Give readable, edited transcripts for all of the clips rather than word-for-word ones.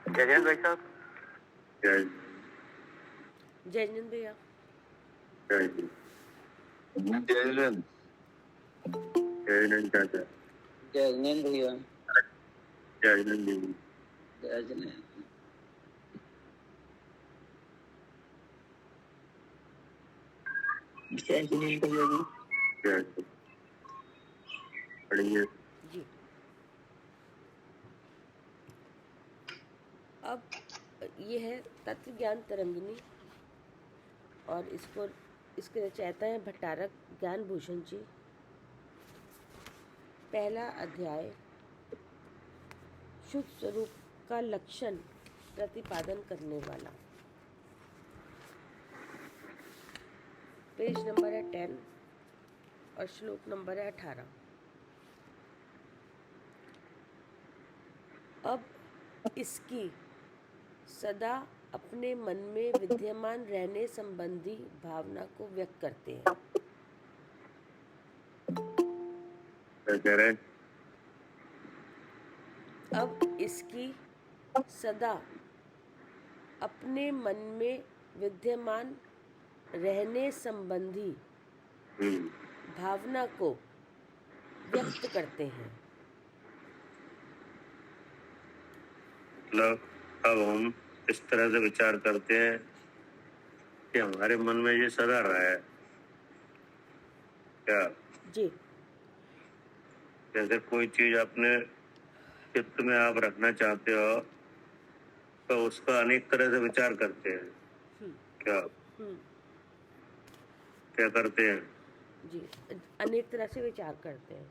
जयजन भाई साहब। जय जयनंद भैया। जय जयनंद जयनंद चाचा जयजन भैया। जयनंद जी जयजन जयजन भैया जी। जय पढ़िए। जी अब ये है तत्व ज्ञान तरंगिनी और इसके रचयिता हैं भट्टारक ज्ञान भूषण जी। पहला अध्याय शुद्ध स्वरूप का लक्षण प्रतिपादन करने वाला। पेज नंबर है 10 और श्लोक नंबर है 18। अब इसकी सदा अपने मन में विद्यमान रहने संबंधी भावना को व्यक्त करते हैं। क्या कह रहे? अब इसकी सदा अपने मन में विद्यमान रहने संबंधी भावना को व्यक्त करते हैं। मतलब अब हम इस तरह से विचार करते हैं कि हमारे मन में ये सदा रहा है क्या? जी जैसे कोई चीज अपने चित्त में आप रखना चाहते हो तो उसका अनेक तरह से विचार करते हैं क्या? क्या करते हैं? जी अनेक तरह से विचार करते हैं।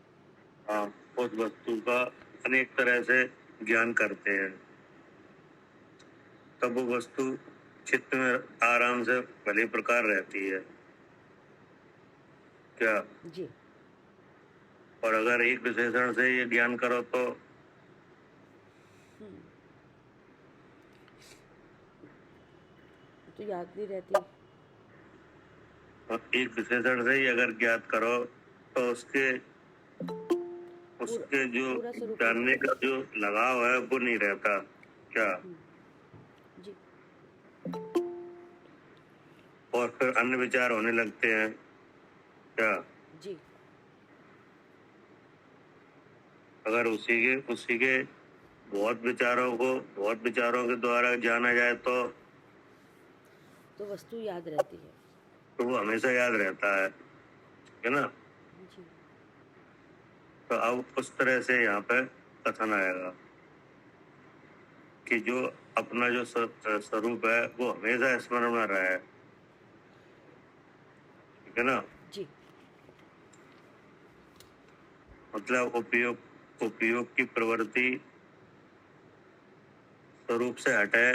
हाँ, उस वस्तु का अनेक तरह से ज्ञान करते हैं, तब वो वस्तु चित्त में आराम से भली प्रकार रहती है क्या? जी और अगर एक विशेषण से ये ज्ञान करो तो याद नहीं रहती। एक विशेषण से ही अगर ज्ञात करो तो उसके जो पूरा स्वरूप जानने का जो लगाव है वो नहीं रहता क्या? जी और फिर अन्य विचार होने लगते हैं क्या? जी अगर उसी के बहुत विचारों के द्वारा जाना जाए तो वस्तु याद रहती है। तो वो हमेशा याद रहता है ना? जी तो अब उस तरह से यहाँ पे कथन आएगा कि जो अपना जो स्वरूप है वो हमेशा स्मरण में रहा है, ठीक है ना? जी मतलब उपयोग की प्रवृत्ति स्वरूप से हटे,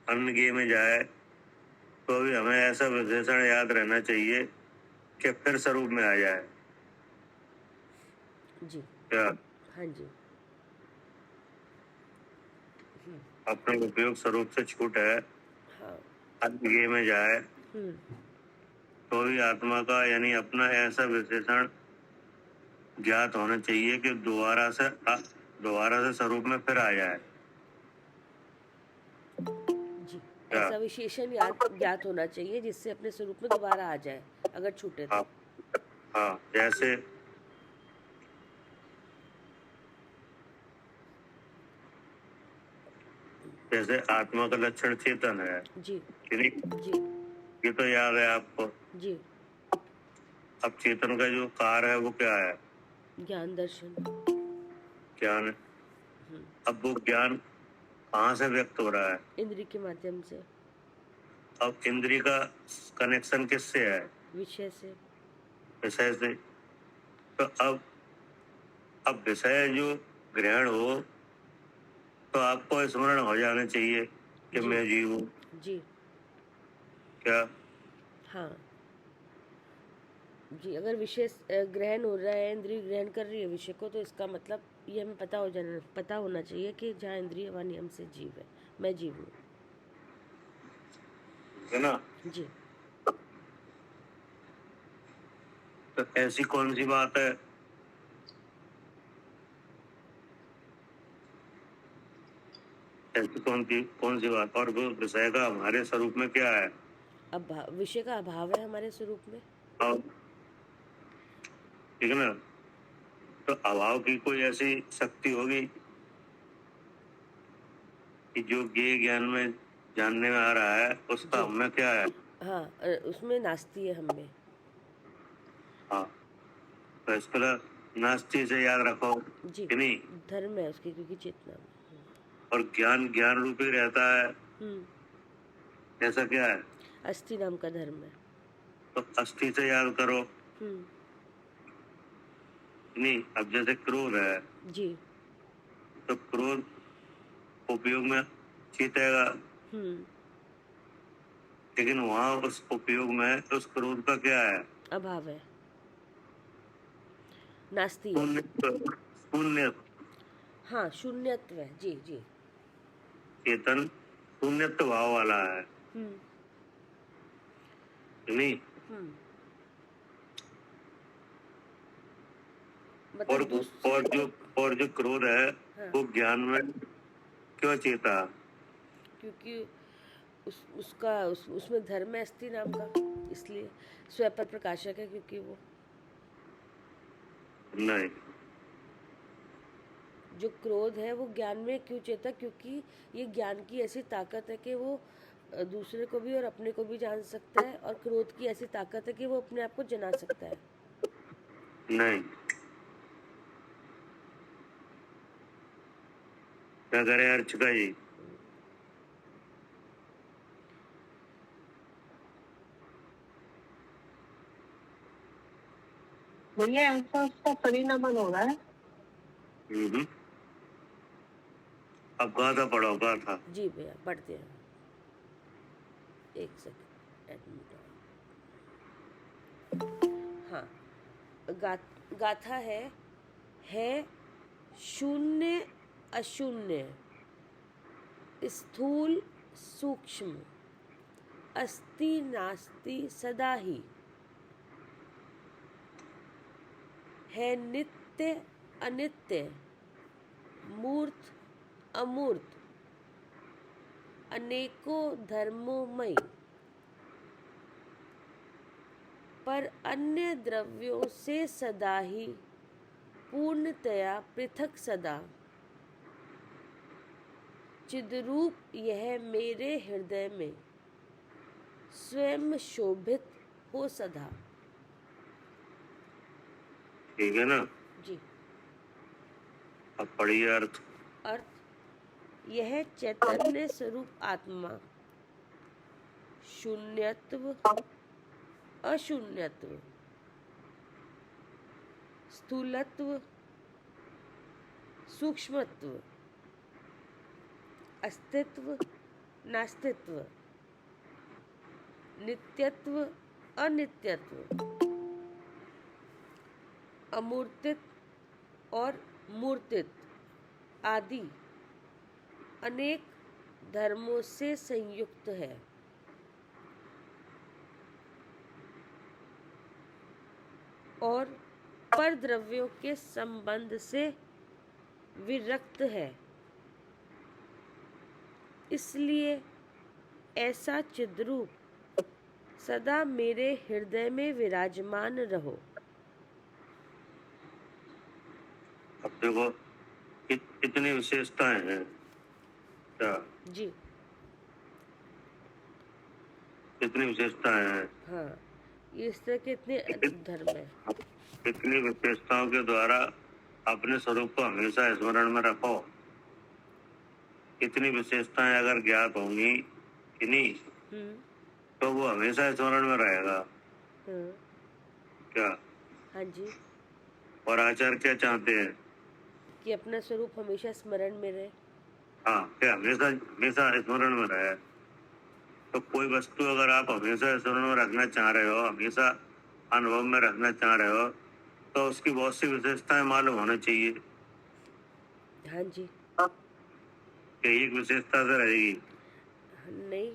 अन्य गे में जाए तो भी हमें ऐसा विशेषण याद रहना चाहिए कि फिर स्वरूप में आ जाए जी क्या? हाँ जी अपने उपयोग स्वरूप से छूट है, हाँ अन्य गे में जाए तो भी आत्मा का यानी अपना ऐसा विशेषण ज्ञात होना चाहिए कि दोबारा से स्वरूप में फिर आ जाए। जी ऐसा विशेषण ज्ञात होना चाहिए जिससे अपने स्वरूप में दोबारा आ जाए अगर छूटे तो। हाँ, जैसे आत्मा का लक्षण चेतन है जी जी, ये तो याद है आपको जी। अब चेतन का जो कार्य है वो क्या है? ज्ञान दर्शन ज्ञान। अब वो ज्ञान कहाँ से व्यक्त हो रहा है? इंद्रिय के माध्यम से। अब इंद्रिय का कनेक्शन किससे है? विषय से। विषय से। तो अब विषय जो ग्रहण हो तो आपको स्मरण हो जाना चाहिए कि मैं जीव हूँ जी क्या? हाँ जी। अगर विषय ग्रहण हो रहा है, इंद्रिय ग्रहण कर रही है विषय को, तो इसका मतलब ये हमें पता होना चाहिए कि जहाँ इंद्रिय वहाँ नियम से जीव है, मैं जीव हूँ, है ना? जी। तो ऐसी कौन सी बात है ऐसी कौन सी बात? और वो विषय का हमारे स्वरूप में क्या है? विषय का अभाव है हमारे स्वरूप में। और ठीक है ना, तो अभाव की कोई ऐसी शक्ति होगी कि जो ज्ञेय ज्ञान में जानने में आ रहा है उसका जी। हमें क्या है? हाँ, उसमें नास्ती है हमें। हाँ, तो इसके लिए नास्ती से याद रखो जी, कि नहीं। धर्म है उसकी, क्योंकि चेतना में। और ज्ञान ज्ञान रूपी रहता है, ऐसा क्या है? अस्थि नाम का धर्म है। तो अस्थि से याद करो हम्म, कि नहीं। अब जैसे क्रोध है, जी। तो क्रोध उपयोग में जीतेगा, हम्म, लेकिन वहाँ उस उपयोग में उस क्रोध का क्या है? अभाव है, नास्ती है। शून्य हाँ, शून्यत्व है। जी जी। चेतन शून्यत्व भाव वाला है हम्म कि नहीं। हम्म और मतलब और जो क्रोध है, हाँ, वो ज्ञान में क्यों चेता? क्योंकि उसमें धर्म है अस्थि नाम का, इसलिए स्वयं पर प्रकाशक है, क्योंकि वो नहीं, जो क्रोध है वो ज्ञान में क्यों चेता, क्योंकि ये ज्ञान की ऐसी ताकत है कि वो दूसरे को भी और अपने को भी जान सकता है, और क्रोध की ऐसी ताकत है कि वो अपने आप को जना सकता है। नहीं, क्या करे अर्चका जी? भैया ऐसा उसका परिणामन हो रहा है। अब गाथा पढ़ो, गाथा। जी भैया, पढ़ते हैं। एक सेकंड, एडमिट। हाँ, गाथा है शून्य अशून्य, स्थूल सूक्ष्म, अस्ति नास्ति सदा ही, है नित्य अनित्य, मूर्त अमूर्त, अनेकों धर्मोमय, पर अन्य द्रव्यों से सदा ही पूर्णतया पृथक सदा, चिद्रूप यह मेरे हृदय में स्वयं शोभित हो सदा। ठीक है ना। जी। अब पढ़िए अर्थ। यह चैतन्य स्वरूप आत्मा शून्यत्व, अशून्यत्व, स्थूलत्व, सूक्ष्मत्व, अस्तित्व, नास्तित्व, नित्यत्व, अनित्यत्व, अमूर्तित और मूर्तित आदि अनेक धर्मों से संयुक्त है, और पर द्रव्यों के संबंध से विरक्त है। इसलिए ऐसा चिद्रूप सदा मेरे हृदय में विराजमान रहो। अब देखो, इतनी विशेषताएं हैं क्या? जी। इतनी विशेषताएं हैं। हाँ, ये इस तरह के इतने अद्भुत धर्म है। इतनी विशेषताओं के द्वारा अपने स्वरूप को हमेशा स्मरण में रखो। इतनी विशेषताएं अगर ज्ञात होंगी कि नहीं, तो वो हमेशा स्मरण में रहेगा। क्या? हाँ जी। और आचार्य क्या चाहते हैं? कि अपना स्वरूप हमेशा स्मरण में रहे। हाँ, क्या हमेशा हमेशा स्मरण में रहे। तो कोई वस्तु अगर आप हमेशा स्मरण में रखना चाह रहे हो, हमेशा अनुभव में रखना चाह रहे हो, तो उसकी बहुत सी विशेषताएं मालूम होनी चाहिए। हाँ जी। कि एक विशेषता से रहेगी नहीं,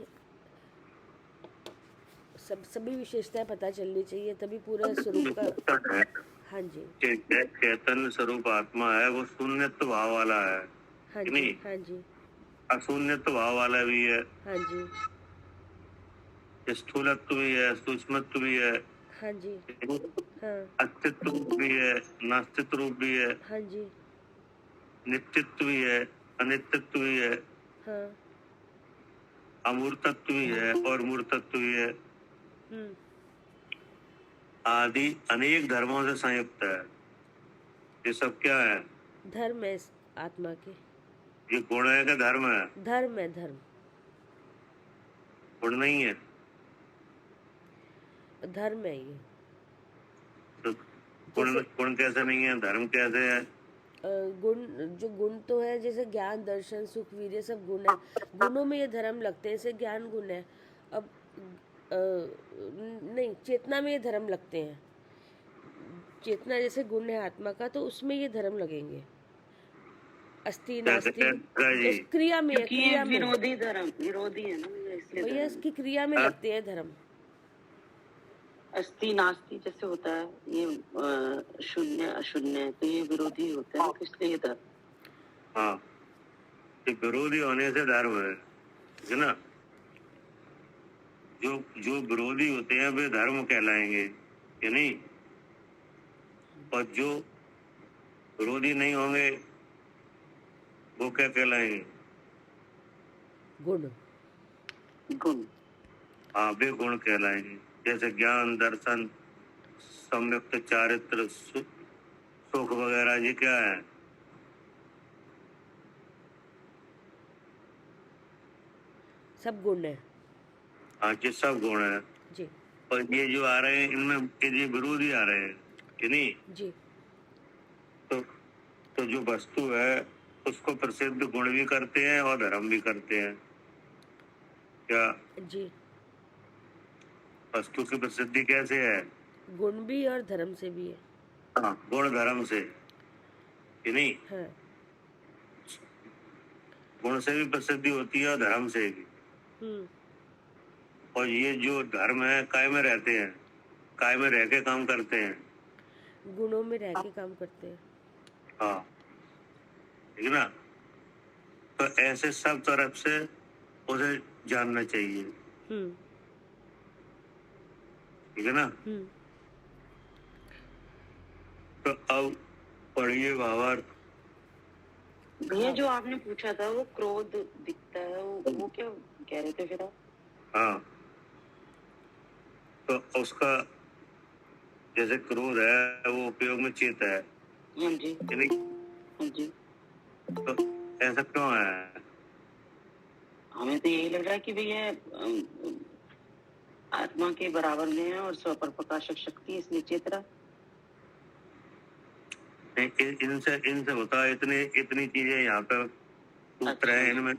सभी विशेषताएं पता चलनी चाहिए, तभी पूरा स्वरूप का। हाँ जी। चैतन्य स्वरूप आत्मा है, वो शून्यत्व भाव वाला है। हाँ कि जी। नहीं? हाँ जी। अशून्यत्व भाव वाला भी है, हाँ जी, स्थूलत्व भी है, सूक्ष्मत्व भी है, हाँ जी, हाँ, अस्तित्व रूप भी है, नास्तित्व रूप भी है, हाँ जी, नित्यत्व भी है, अनित्यत्व भी है, हाँ, अमूर्तत्व भी है और मूर्तत्व भी है। आदि अनेक धर्मों से संयुक्त है। ये सब क्या है? धर्म है इस आत्मा के, ये गुण है कि धर्म है? धर्म है, धर्म, गुण नहीं है धर्म है ये। तो गुण जैसे गुण कैसे नहीं है, धर्म कैसे है? गुण, जो गुण तो है जैसे ज्ञान, दर्शन, सुख, वीर्य, सब गुण है। गुणों में ये धर्म लगते हैं, जैसे ज्ञान गुण है। अब नहीं, चेतना में ये धर्म लगते हैं। चेतना जैसे गुण है आत्मा का, तो उसमें ये धर्म लगेंगे। अस्थि कैसे नास्ति, कैसे जी? इस क्रिया में है, क्योंकि ये क्रिया में विरोधी धर्म, विरोधी है ना भैया, इसलिए भैया, धर्म। इसकी क्रिया में हाँ? लगते हैं धर्म। अस्थि नास्ति जैसे होता है, ये शून्य अशून्य, तो ये विरोधी होते हैं, तो इसलिए ये धर्म। हाँ, ये विरोधी होने से धर्म है ना? जो जो विरोधी होते हैं वे धर्म कहलाएंगे, कि नहीं? और जो विरोधी नहीं होंगे वो क्या कहलाएंगे? गुण। गुण। हाँ, वे गुण कहलाएंगे। जैसे ज्ञान, दर्शन, संयुक्त चारित्र, सुख वगैरह, ये क्या है? सब गुण है हाँ, ये सब गुण है। जी, और ये जो आ रहे हैं इनमें ये विरोधी आ रहे हैं, कि नहीं? जी, तो तो जो वस्तु है उसको प्रसिद्ध गुण भी करते हैं और धर्म भी करते हैं। क्या जी। वस्तु की प्रसिद्धि कैसे है? गुण भी और धर्म से भी है। हाँ, गुण धर्म से, कि नहीं? हाँ, गुण से भी प्रसिद्धि होती है और धर्म से भी। और ये जो धर्म है काय में रहते हैं, काय में रह के काम करते हैं। गुणों में रह के काम करते हैं। हाँ, ठीक है ना? तो ऐसे सब तरफ से उसे जानना चाहिए, ठीक है ना? तो अब पढ़िए भावार्थ। भैया जो आपने पूछा था वो क्रोध दिखता है, वो क्या कह रहे थे फिर आप? हाँ, तो उसका जैसे क्रोध है वो उपयोग में चित है, हाँ जी, कि नहीं? हाँ जी। तो ऐसा क्यों है? हमें तो यही लग रहा है कि भैया आत्मा के बराबर में है और स्व पर प्रकाशक शक्ति, इसलिए चेतरा। इनसे होता है, इतनी चीजें यहाँ पे सूत्र है इनमें।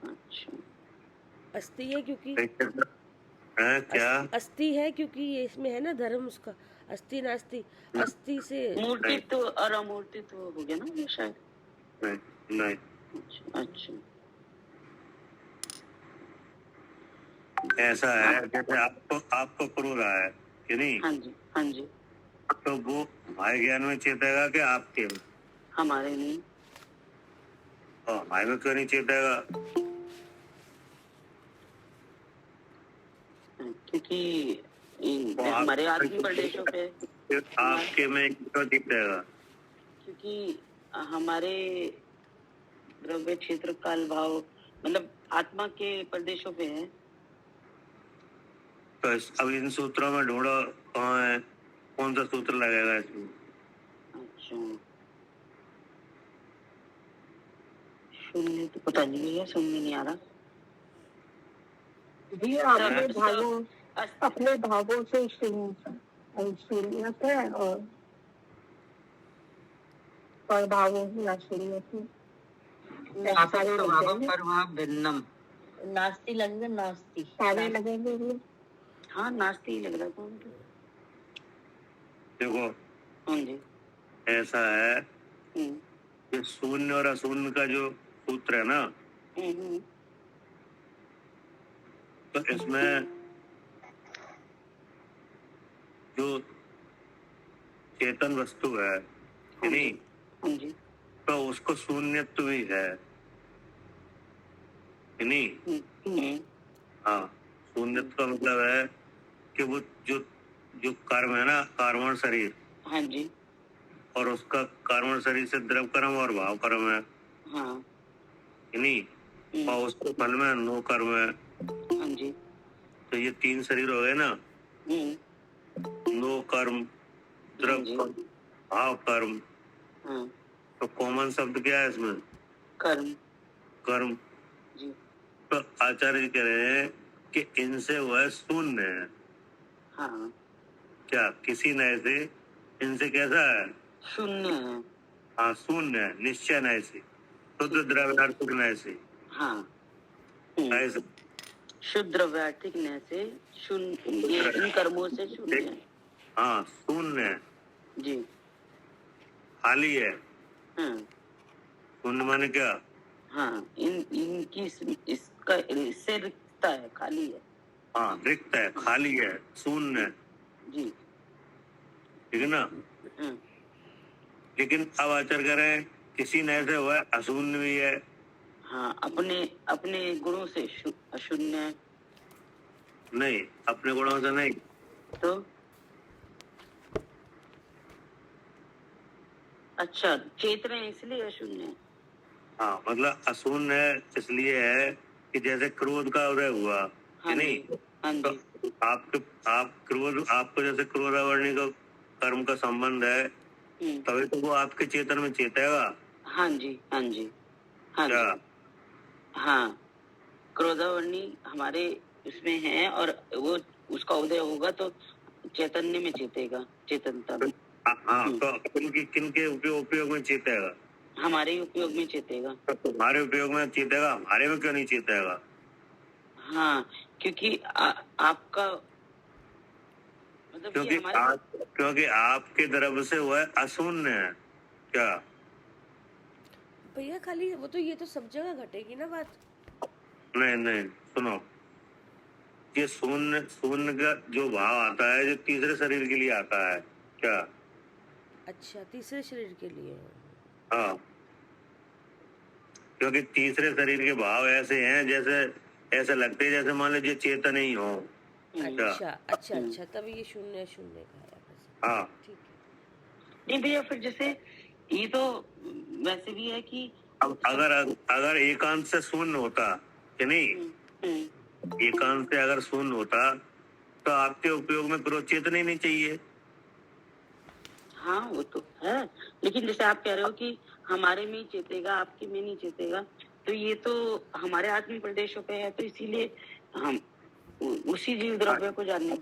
अच्छा, अस्थि है क्योंकि है क्या? अस्थि है क्योंकि ये इसमें है ना धर्म उसका। अस्थि नास्ति, अस्थि से मूर्तित्व और अमूर्तित्व हो गया ना ये शायद। नहीं नहीं, अच्छा, ऐसा है जैसे आपको क्रोध आया है, कि नहीं? हाँ जी, हाँ जी। तो वो हमारे ज्ञान में चेतेगा कि आपके में? हमारे नहीं। और हमारे में क्यों नहीं चेतेगा? क्योंकि हमारे आत्मिक प्रदेशों पे आपके में क्यों चेतेगा? क्योंकि हमारे द्रव्य क्षेत्र काल भाव मतलब आत्मा के प्रदेशों पे है। तो अब इन सूत्रों में ढूंढो कहाँ है, कौन सा सूत्र लगेगा इसमें? अच्छा, शून्य तो पता नहीं भैया, समझ में नहीं आ रहा भैया। अपने भावों से शून्यत है और भावों से अशून्यत है। भिन्नम नास्ति लगेगा, नास्ति सारे लगेंगे। हाँ, नास्ति ही लग रहा था उनको। देखो, हाँ जी, ऐसा है कि शून्य और अशून्य का जो सूत्र है ना, तो इसमें जो चेतन वस्तु है, कि नहीं, हाँ जी। तो उसको शून्यत्व भी है कि नहीं? हम्म, हाँ, शून्यत्व का मतलब है कि वो जो जो कर्म है ना, कार्बन शरीर, हाँ जी। और उसका कार्बन शरीर से द्रव कर्म और भाव कर्म है हाँ। कि नहीं? और उसके फल में नो कर्म है। हाँ जी। तो ये 3 शरीर हो गए ना, नो कर्म, द्रव हाँ जी। कर्म, भाव कर्म। हाँ। तो कॉमन शब्द क्या है इसमें? कर्म। कर्म। जी। तो आचार्य जी कह रहे हैं कि इनसे वह शून्य है। हाँ, क्या किसी नए से इनसे कैसा है? शून्य है। हाँ, शून्य है, निश्चय नए से, शुद्ध द्रव्यार्थिक नए से, हाँ। ऐसे शुद्ध द्रव्यार्थिक न से शून्य, ये इन कर्मों से शून्य है। हाँ, शून्य है, जी। खाली है। हाँ। शून्य माने क्या? हाँ, इनकी इसका इससे रिक्तता है, खाली है। हाँ, रिक्त है, खाली है, शून्य है, जी। ठीक है ना? हाँ। लेकिन अब आचार्य कह रहे हैं किसी नए से वह अशून्य भी है। हाँ, अपने अपने गुणों से अशून्य है। नहीं, अपने गुणों से नहीं। तो अच्छा, चेतना इसलिए अशून्य है। हाँ, मतलब अशून्य है इसलिए है कि जैसे क्रोध का उदय हुआ कि हाँ नहीं, जी। हाँ तो जी। आपको जैसे क्रोधावर्णी का कर्म का संबंध है, हम्म, तभी तो वो आपके चेतन में चेतेगा। हाँ जी। हाँ जी। हाँ क्या? जी। हाँ, क्रोधावर्णी हमारे इसमें है, और वो उसका उदय होगा तो चैतन्य में चेतेगा, चेतनता में। हाँ, तो किनके उपयोग में चेतेगा? हमारे ही उपयोग में चेतेगा। तो तुम्हारे उपयोग में चेतेगा, हमारे में क्यों नहीं चेतेगा? हाँ, क्योंकि आपका मतलब ये हमारे क्योंकि आपके द्रव्य से वह अशून्य है। क्या? भैया खाली वो तो ये तो सब जगह घटेगी ना बात। नहीं नहीं, सुनो, ये शून्य शून्य का जो भाव आता है, जो तीसरे शरीर के लिए आता है। क्या? अच्छा, तीसरे शरीर के लिए। हाँ, क्योंकि तीसरे शरीर के भाव ऐसे हैं जैसे ऐसे लगते हैं जैसे मान लीजिए चेतन ही हो। क्या? अच्छा अच्छा अच्छा, तभी ये शून्य शून्य का है बस। हाँ, ठीक है। नहीं भैया, फिर जैसे ये तो वैसे भी है कि अब अगर एकांत से शून्य होता कि नहीं, एकांत से अगर शून्य होता तो आपके उपयोग में क्रोध चेतन ही नहीं चाहिए। हाँ, वो तो है, लेकिन जैसे आप कह रहे हो कि हमारे में ही चेतेगा, आपके में नहीं चेतेगा, तो ये तो हमारे आत्म प्रदेशों पे है, तो इसीलिए हम उसी जीव द्रव्य को जानने।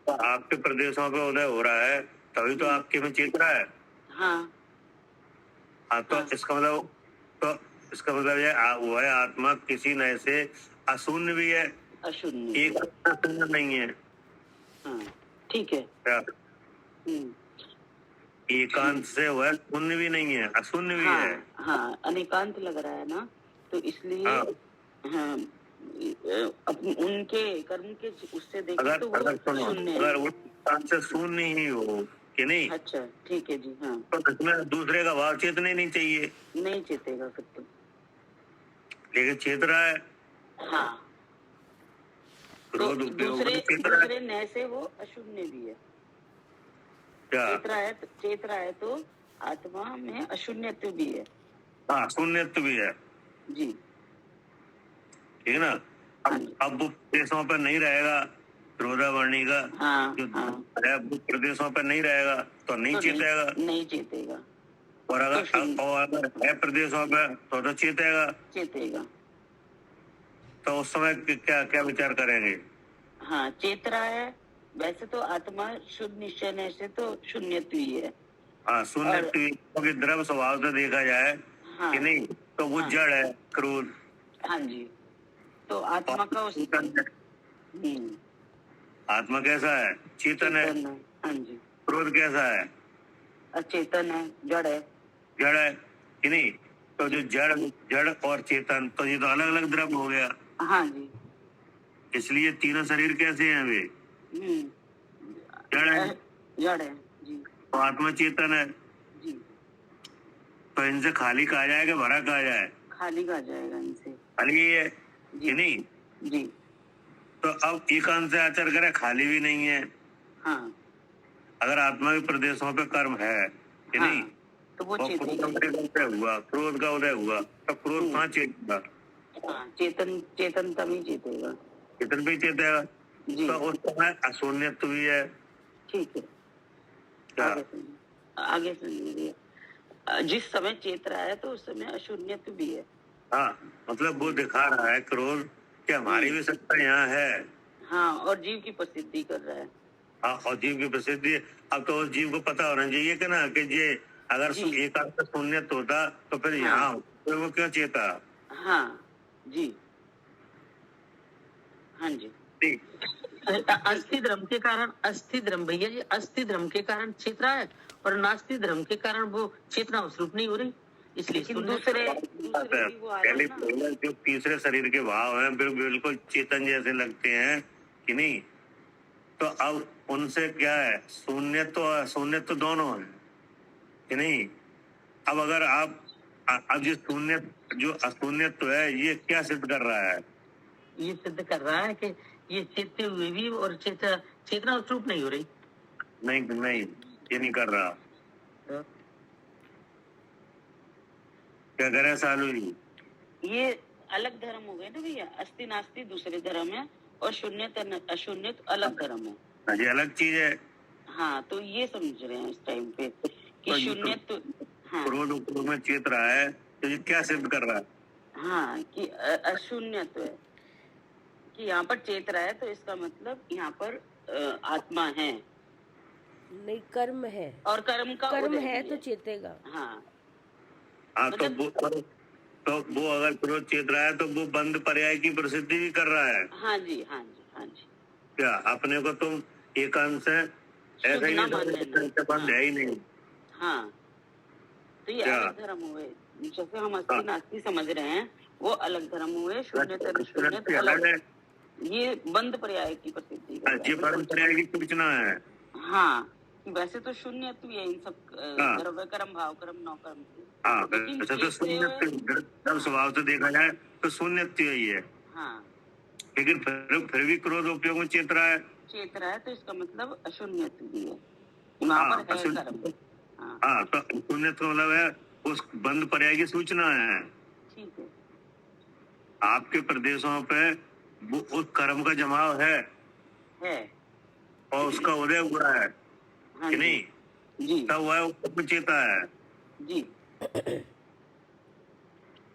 आपके प्रदेशों पे उदय हो रहा है तभी तो आपके में चेत रहा है। हाँ। हाँ, तो हाँ। इसका मतलब ये वह आत्मा किसी नए से अशून्य भी है, अशून्य एक शून्य नहीं है। हाँ, ठीक है। क्या? हम्म, एकांत से वह शून्य भी नहीं है, अशून्य भी है। हाँ हाँ, अनेकांत लग रहा है ना, तो इसलिए हाँ, हाँ, उनके कर्म के उससे देखें अगर तो वो अगर सुनो, शून्य अगर है। वो एकांत से शून्य ही हो कि नहीं, अच्छा, ठीक है जी। हाँ, तो इसमें दूसरे का भाव चेतने नहीं चाहिए, नहीं चेतेगा फिर तो। लेकिन चेत रहा है। हाँ, तो क्रोध उपयोग दूसरे में चेत रहा है। दूसरे नए से वो अशून्य भी है। क्या? चेत रहा है तो आत्मा में अशून्यत्व भी है। हाँ, शून्यत्व भी है, जी। ठीक है ना? हाँ जी। अब वो प्रदेशों पर नहीं रहेगा, क्रोधावर्णी का हाँ जो हाँ, है वो प्रदेशों पर नहीं रहेगा तो नहीं तो चेतेगा। नहीं चेतेगा, और तो शून्य अगर है प्रदेशों पर तो चेतेगा। चेतेगा। तो उस समय क्या क्या विचार करेंगे? हाँ, चेत रहा है, वैसे तो आत्मा शुद्ध निश्चय नय से तो शून्यत्व ही है। हाँ, शून्यत्व, क्योंकि द्रव स्वभाव से देखा जाए हाँ कि नहीं, तो वो हाँ, जड़ है, क्रोध। हाँ जी, तो आत्मा का उस आत्मा कैसा है? चेतन है। चेतन है। हाँ जी, क्रोध कैसा है? अचेतन है, जड़ है। जड़ है कि नहीं? तो जो जड़ जड़ और चेतन, तो ये तो अलग अलग द्रव्य हो गया। हाँ जी। इसलिए तीनों शरीर कैसे हैं वे? जड़ है। जड़ है जी। तो आत्मा चेतन है। जी। तो इनसे खाली कहा जाए कि भरा कहा जाए? खाली कहा जाएगा इनसे। खाली है जी कि नहीं? जी। तो अब एकांत से आचर करे, खाली भी नहीं है। हाँ अगर आत्मा के प्रदेशों पे कर्म है कि नहीं, हाँ, तो वो और क्रोध चेतेगा। का उदय हुआ, क्रोध का उदय हुआ, तो क्रोध कहाँ चेतेगा? हाँ, चेतन तभी चेतेगा। चेतन पे ही चेतेगा। जी तो उस समय अशून्यत्व भी है। ठीक है। क्या? आगे सुनिए। जिस समय चेत रहा है तो उस समय अशून्यत्व भी है। हाँ, मतलब वो दिखा रहा है क्रोध कि हमारी भी सत्ता यहाँ है। हाँ, और जीव की प्रसिद्धि कर रहा है। हाँ, और जीव की प्रसिद्धि। अब तो उस जीव को पता होना चाहिए कि ना, कि ये अगर जी। एकांत शून्यत्व होता तो फिर हाँ। यहाँ तो वो क्यों चेता? हाँ जी। हाँ जी। ठीक। अस्थि धर्म के कारण, अस्थि धर्म भैया जी, अस्थि धर्म के कारण चेत रहा है, और नास्ति धर्म के कारण वो चेतना स्वरूप नहीं हो रही, इसलिए दूसरे भी वो आ रहे हैं ना। पहले जो तीसरे शरीर के भाव हैं बिल्कुल चेतन जैसे लगते हैं कि नहीं, तो अब उनसे क्या है, शून्य तो दोनों है कि नहीं। अब अगर आप अब जो अशून्यत्व है ये क्या सिद्ध कर रहा है? ये सिद्ध कर रहा है कि ये चेतते हुए भी और चेतना स्वरूप नहीं हो रही। नहीं, ये नहीं कर रहा। क्या करे सालू जी? ये अलग धर्म हो गए ना भैया। अस्थि नास्ति दूसरे धर्म है, और शून्य अशून्य अलग धर्म है। ये अलग चीज है। हाँ, तो ये समझ रहे हैं इस टाइम पे कि शून्य तो क्रोध में चेत रहा है, तो ये क्या सिद्ध कर रहा है? हाँ, कि अशून्य तो है, कि यहाँ पर चेत रहा है, तो इसका मतलब यहाँ पर आत्मा है नहीं, कर्म है, और कर्म कर्म है तो चेतेगा। हाँ हाँ, तो वो अगर क्रोध चेत रहा है तो वो बंद पर्याय की प्रसिद्धि भी कर रहा है। हाँ जी हाँ जी हाँ जी। क्या अपने को तुम एकांत से ऐसा ही बंद है ही नहीं। हाँ, तो ये अलग धर्म हुए, जैसे हम अस्थि नास्ति समझ रहे हैं, वो अलग धर्म हुए। शून्य अलग, ये बंद पर्याय की प्रसिद्धि। ये बंद पर्याय की सूचना है। हाँ, वैसे तो शून्य तो ये इन सब द्रव्य कर्म भाव कर्म नौ कर्म। हाँ, वैसे तो शून्य स्वभाव से देखा जाए तो शून्य ही है। हाँ, लेकिन फिर भी क्रोध उपयोग में चेत रहा है, तो इसका मतलब अशून्य भी है, वहाँ पर है कर्म। हाँ, तो शून्य का मतलब है उस बंद पर्याय की सूचना है। ठीक है। आपके प्रदेशों पे वो उस कर्म का जमाव है और उसका उदय हुआ है कि नहीं, तब वह चेता है जी।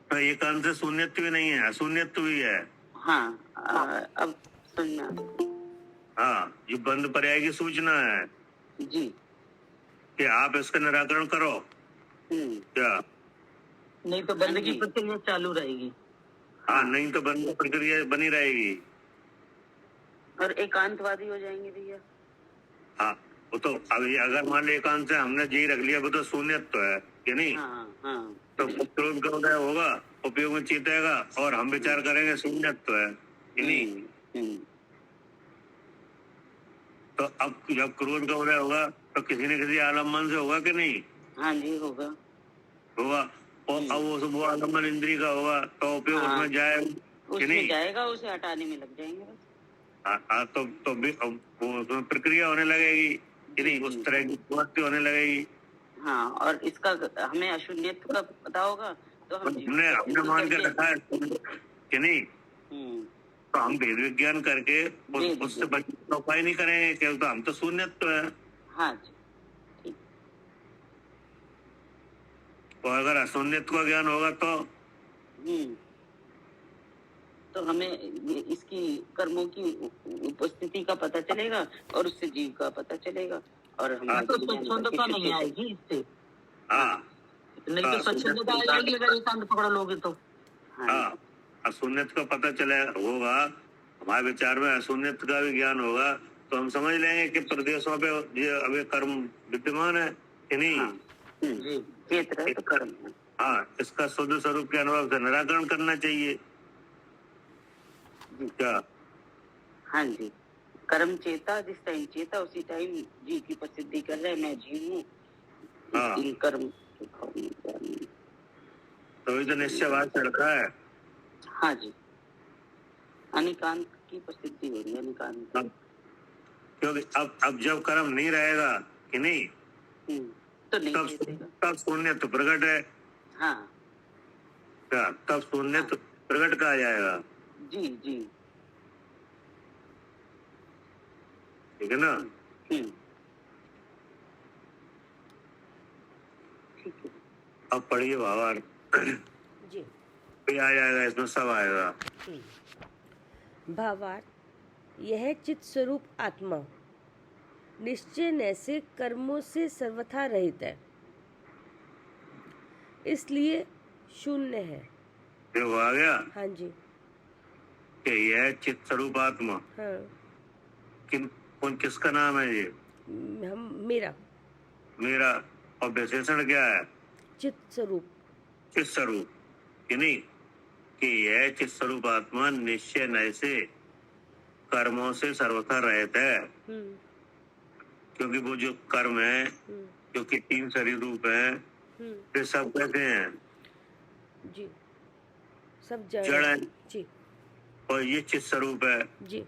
तो एकांत से शून्यत्व भी नहीं है, अशून्यत्व भी है। हाँ, अब सुनना। हाँ, ये बंद पर्याय की सूचना है जी, कि आप इसका निराकरण करो। क्या? नहीं तो बंद की प्रक्रिया चालू रहेगी। हाँ, नहीं तो बंद की प्रक्रिया बनी रहेगी और एकांतवादी हो जाएंगे भैया। हाँ, वो तो अभी अगर मान लो एकांत से हमने जी रख लिया, वो तो शून्यत्व है कि नहीं। हाँ, तो क्रोध का उदय होगा, उपयोग में चेतेगा, और हम विचार करेंगे शून्यत्व है कि नहीं। तो अब जब क्रोध का उदय होगा तो किसी न किसी आलम्बन से होगा कि नहीं। हाँ जी, होगा। और अब वो आलम्बन इंद्रिय का होगा, तो उपयोग उसमें जाएगा कि नहीं, जाएगा, उसे हटाने में लग जाएंगे बस। हाँ, तो भी वो प्रक्रिया होने लगेगी कि नहीं, उस तरह की प्रवृत्ति होने लगेगी। हाँ, और इसका हमें अशून्यत्व का पता होगा, तो हमने मान के रखा है कि नहीं, तो हम वेद विज्ञान करके उससे बचने का उपाय नहीं करेंगे, क्योंकि तो हम तो शून्यत्व है। हाँ जी, ठीक। और अगर अशून्यत्व का ज्ञान होगा तो हमें इसकी कर्मों की उपस्थिति का पता चलेगा, और उससे जीव का पता चलेगा, और हम तो स्वच्छंदता नहीं आएगी इससे। हाँ, नहीं तो स्वच्छंदता आ जाएगी अगर एकांत पकड़ लोगे तो। हाँ, अशून्यत्व का पता चले होगा, हमारे विचार में अशून्यत्व का भी ज्ञान होगा, तो हम समझ लेंगे कि प्रदेशों पे ये अभी कर्म विद्यमान है कि नहीं। हाँ, कर्म। हाँ, इसका शुद्ध स्वरूप के अनुभव से निराकरण करना चाहिए। क्या? हाँ जी, कर्म चेता, जिस टाइम चेता उसी टाइम जीव की प्रसिद्धि कर रहे हैं, मैं जीव हूँ। हाँ, इन कर्म तो ये तो निश्चयवाद चढ़ता है। हाँ जी, अनिकांत की प्रसिद्धि हो रही है, अनिकांत। अब क्योंकि अब जब कर्म नहीं रहेगा कि नहीं, तो नहीं तब चेतेगा। तब शून्य तो प्रकट है। हाँ क्या तब शून्य तो प्रकट कहा जाएगा, जी जी। ठीक है ना। ठीक है अब पढ़िए भावार्थ। जी। भी आ जाएगा, इसमें सब आएगा। भावार्थ, यह चित स्वरूप आत्मा निश्चय नैसे कर्मों से सर्वथा रहित है, इसलिए शून्य है। देखो आ गया हाँ जी। कि यह चित स्वरूप आत्मा हाँ, किसका नाम है ये? मेरा मेरा। और विशेषण क्या है? चित स्वरूप। चित स्वरूप, कि नहीं कि यह चित स्वरूप आत्मा निश्चय नय से कर्मों से सर्वथा रहित है। क्योंकि वो जो कर्म है, जो कि 3 शरीर रूप है, ये सब कैसे हैं? जी, सब जड़ है। जी और ये चित स्वरूप है, जी।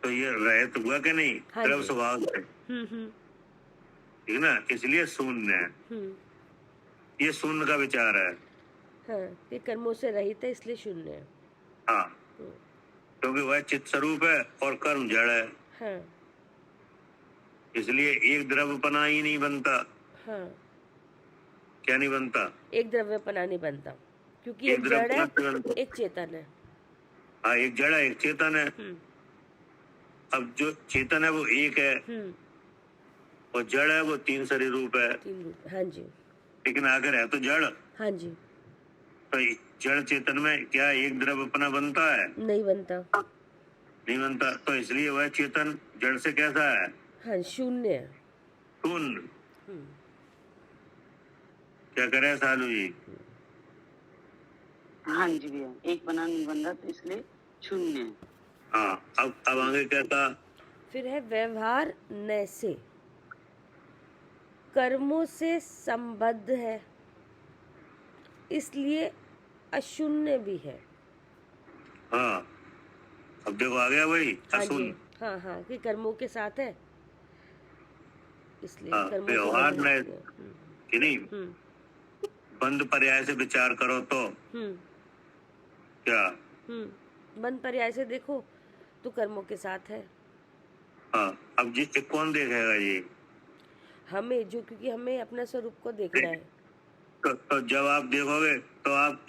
तो ये रहित हुआ कि नहीं? हाँ द्रव जी। स्वभाव है, ठीक ना, इसलिए शून्य है। ये शून्य का विचार है। हाँ, कि कर्मों से रहित है, इसलिए शून्य है। हाँ, क्योंकि वह चित स्वरूप है और कर्म जड़ है। हाँ इसलिए एक द्रव्यपना ही नहीं बनता। हाँ, क्या नहीं बनता? एक द्रव्यपना नहीं बनता, क्योंकि एक जड़ द्रव्यपना है, नहीं बनता। एक चेतन है। हाँ, एक जड़ है, एक चेतन है। अब जो चेतन है वो एक है, और जड़ है वो 3 शरीर रूप है। 3 रूप, हाँ जी। लेकिन आखिर है तो जड़। हाँ जी। तो जड़ चेतन में क्या एक द्रव्यपना बनता है? नहीं बनता। नहीं बनता। तो इसलिए वह चेतन जड़ से कैसा है? हाँ, शून्य है। शून्य। क्या करे सालू जी? हाँ जी भैया, एक बना नहीं बन रहा, तो इसलिए शून्य है। हाँ, अब आगे क्या था? फिर है व्यवहार नैसे कर्मों से संबद्ध है, इसलिए अशून्य भी है। हाँ, अब देखो आ गया वही हाँ जी। अशून्य। हाँ हाँ, कि कर्मों के साथ है, इसलिए हाँ, कर्मों से व्यवहार बंध में है। कि नहीं, बंद पर्याय से विचार करो तो क्या? बंद पर्याय से देखो तो कर्मों के साथ है। हाँ, अब ये कौन देखेगा ये? हमें, जो, क्योंकि हमें अपना स्वरूप को देखना है। तो जब आप देखोगे तो आप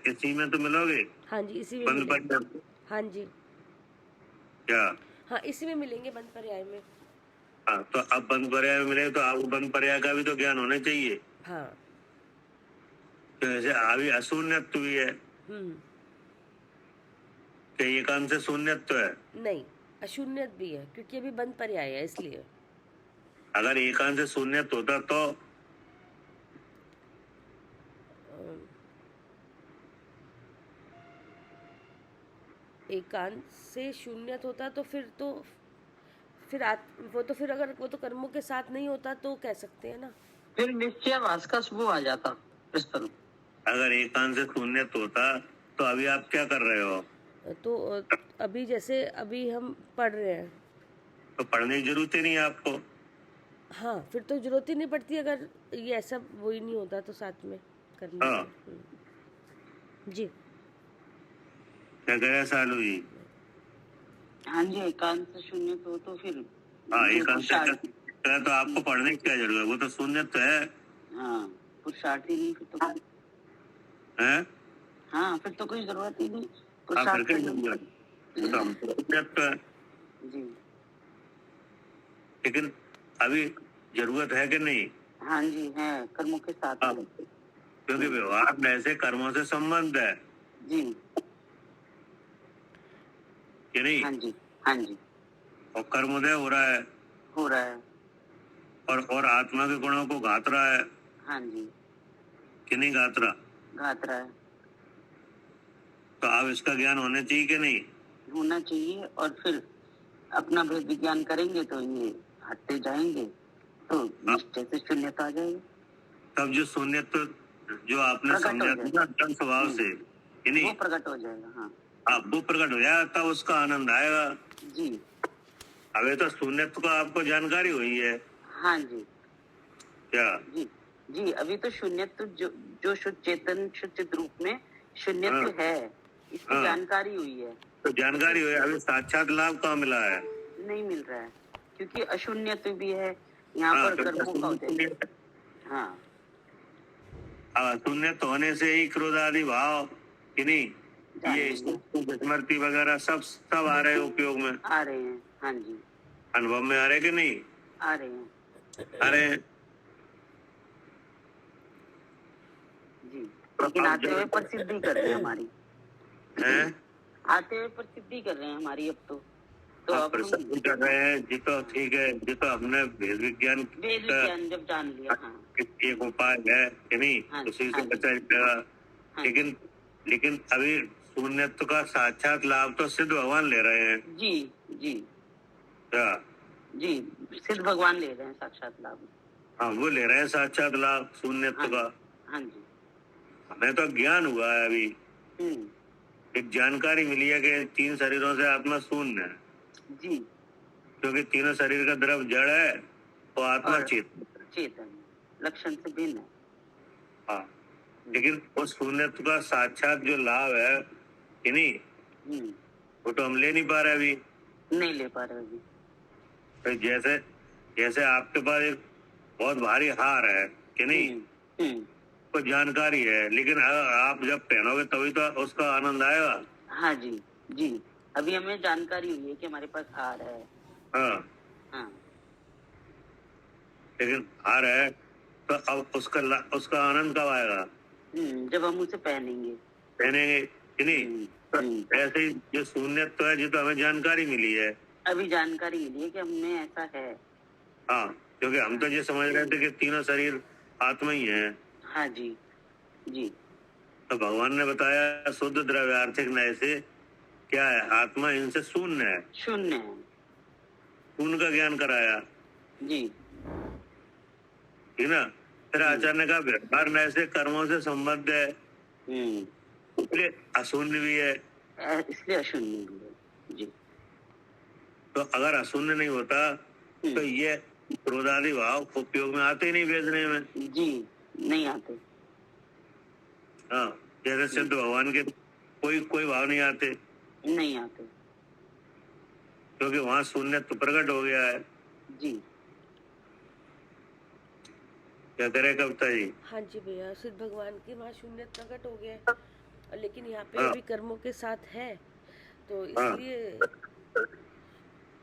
इसी में तो मिलोगे। हाँ जी, इसी में बंद मिलेंगे। पर्याय हाँ जी। क्या? हाँ, इसी में मिलेंगे, बंद पर्याय में। हाँ, तो अब बंद पर्याय में मिले तो आपको बंद पर्याय का भी तो ज्ञान होना चाहिए। हाँ। तो जैसे अभी अशून्यत्व भी है, क्या ये काम से शून्यत्व है? नहीं, अशून्यत भी है, क्योंकि अभी बंद पर्याय है, इसलिए। अगर एकांत से शून्यत्व होता तो एकांत से शून्यत होता तो फिर वो तो फिर अगर वो तो कर्मों के साथ नहीं होता तो कह सकते हैं ना। फिर निश्चयवाद का वो आ जाता इस पर। अगर एकांत से शून्यत्व होता तो अभी आप क्या कर रहे हो? तो अभी जैसे अभी हम पढ़ रहे हैं, तो पढ़ने की जरूरत ही नहीं है आपको। हाँ, फिर तो जरूरत ही नहीं पड़ती, अगर ये ऐसा वो ही नहीं होता तो साथ में करना। हाँ। जी। क्या कहे सालू जी? हाँ जी, एकांत से शून्य तो फिर हाँ, एकांत से तो आपको पढ़ने की क्या जरूरत है? वो तो शून्यत्व है। हाँ, पुरुषार्थ ही नहीं फिर तो। हैं? हाँ, फिर तो कोई जरूरत ही नहीं। आप फिर क्या जरूरत? शून्यत्व है। जी। लेकिन अभी जरूरत है कि नहीं? हाँ जी, है, कर्मों के साथ हाँ, है। क्योंकि व्यवहार में ऐसे कर्मों से संबंध है जी। कि नहीं? हाँ जी। हाँ जी, और कर्मोदय हो रहा है, हो रहा है। और आत्मा के गुणों को घात रहा है हाँ जी, कि नहीं घात रहा? घात रहा है। तो अब इसका ज्ञान होना चाहिए कि नहीं? होना चाहिए, और फिर अपना भेद विज्ञान करेंगे तो ये हटते जाएंगे, तो निश्चय से शून्यता आ जाएगी। तब जो शून्यत्व जो आपने प्रकट हो समझा था जाएगा। ना तन स्वभाव से, कि वो नहीं, प्रकट हो जाएगा। हाँ अब वो प्रकट हो जाएगा तब उसका आनंद आएगा। जी। अभी तो शून्यत्व का आपको जानकारी हुई है हाँ जी। क्या? जी जी, अभी तो शून्यत्व जो शुद्ध चेतन शुद्ध चित रूप में शून्यत्व हाँ है, इसकी हाँ, जानकारी हुई है। तो जानकारी हुई, अभी साक्षात लाभ कहाँ मिला है? नहीं मिल रहा है, क्योंकि अशून्यत्व भी है यहाँ हाँ, पर, तो कर्मों का उदय। हाँ शून्यत्व होने से ही क्रोध आदि भाव, कि नहीं, ये जानेंगे, स्मृति वगैरह सब सब आ रहे हैं उपयोग में, आ रहे हैं। हाँ जी, अनुभव में आ रहे कि नहीं आ रहे हैं। आ रहे हैं? जी, तो लेकिन अब आते हुए प्रसिद्धि कर रहे हैं हमारी, हैं, आते हुए प्रसिद्धि कर रहे हैं हमारी अब तो आप अब हम प्रसिद्ध कर रहे हैं जी, तो ठीक है जी, तो हमने वेद विज्ञान वेद का विज्ञान जब जान लिया। हाँ एक उपाय है, कि नहीं, हाँ उसी से हाँ जी, बचा जाएगा। हाँ लेकिन लेकिन अभी शून्यत्व का साक्षात लाभ तो सिद्ध भगवान ले रहे हैं जी जी क्या? जी, सिद्ध भगवान ले रहे हैं साक्षात लाभ। हाँ, वो ले रहे हैं साक्षात लाभ शून्यत्व हाँ का। हाँ जी। हमें तो ज्ञान हुआ है अभी, हम्म, एक जानकारी मिली है कि 3 शरीरों से आत्मा शून्य है, जी, क्योंकि तीनों शरीर का द्रव जड़ है और आत्मा और चेतन है। चेतन लक्षण से भिन्न है। हाँ, लेकिन उस शून्यत्व का साक्षात जो लाभ है, कि नहीं, वो तो हम ले नहीं पा रहे अभी। नहीं ले पा रहे अभी। तो जैसे जैसे आपके पास एक बहुत भारी हार है, कि नहीं, हम्म, को जानकारी है, लेकिन आप जब पहनोगे तभी तो उसका आनंद आएगा। हाँ जी जी, अभी हमें जानकारी हुई है कि हमारे पास हार है। हाँ, हाँ लेकिन हार है तो अब उसका आनंद कब आएगा? जब हम उसे पहनेंगे। पहनेंगे, कि नहीं। तो हम्म, ऐसे ही जो शून्यत्व है, जो तो हमें जानकारी मिली है। अभी जानकारी मिली है कि हमें ऐसा है। हाँ, क्योंकि हम तो ये समझ रहे थे कि तीनों शरीर आत्मा ही है। हाँ जी जी तो भगवान ने बताया शुद्ध द्रव्यार्थिक न्याय से क्या है, आत्मा इनसे शून्य है, शून्य है। शून्य का ज्ञान कराया, जी ठीक ना। फिर आचार्य ने कहा व्यवहार न्याय से कर्मों से संबद्ध है, इसलिए अशून्य भी है। इसलिए अशून्य भी है। जी तो अगर अशून्य नहीं होता तो ये क्रोधादि भाव उपयोग में आते ही नहीं बेचने में। जी, नहीं आते। हाँ, जैसे सिद्ध भगवान के कोई कोई भाव नहीं आते, नहीं आते। क्योंकि वहां शून्य तो प्रकट हो गया है। जी क्या करे कविता जी? हाँ जी भैया, सिद्ध भगवान की वहाँ शून्य प्रकट हो गया है, और लेकिन यहाँ पे हाँ अभी कर्मों के साथ है, तो हाँ इसलिए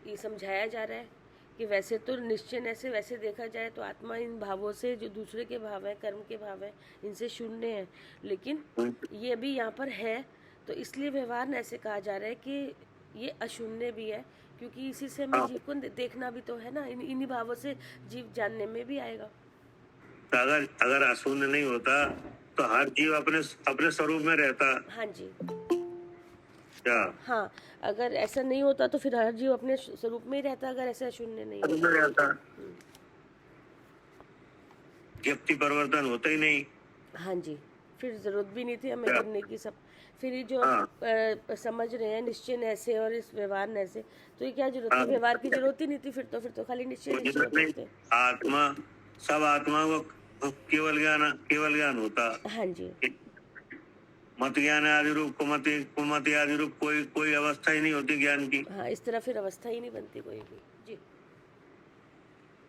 ये समझाया जा रहा है कि वैसे तो निश्चय से वैसे देखा जाए तो आत्मा इन भावों से, जो दूसरे के भाव है, कर्म के भाव है, इनसे शून्य है, लेकिन ये अभी यहाँ पर है, तो इसलिए व्यवहार ऐसे कहा जा रहा है कि ये अशून्य भी है, क्योंकि इसी से हमें जीव को देखना भी तो है ना, इन्हीं भावों से जीव जानने में भी आएगा। तो अगर अशून्य नहीं होता तो हर जीव अपने अपने स्वरूप में रहता हाँ जी, क्या? हाँ, अगर ऐसा नहीं होता तो फिर हर जीव अपने स्वरूप में ही रहता, अगर ऐसा शून्य नहीं स्वरूप होता। में रहता, व्यक्ति परिवर्तन होता ही नहीं। हाँ जी, फिर जरूरत भी नहीं थी हमें क्या? करने की सब। फिर ये जो हाँ समझ रहे हैं निश्चय ऐसे और इस व्यवहार ऐसे, तो ये क्या जरूरत थी, हाँ, व्यवहार की जरूरत ही नहीं थी, फिर तो खाली निश्चय कोई निश्चय जरूरत होते नहीं। थे। आत्मा, सब आत्मा को केवल ज्ञान होता। हाँ जी मत ज्ञान आदि रूप कुमति आदि रूप कोई कोई अवस्था ही नहीं होती ज्ञान की। हाँ, इस तरह फिर अवस्था ही नहीं बनती कोई भी। जी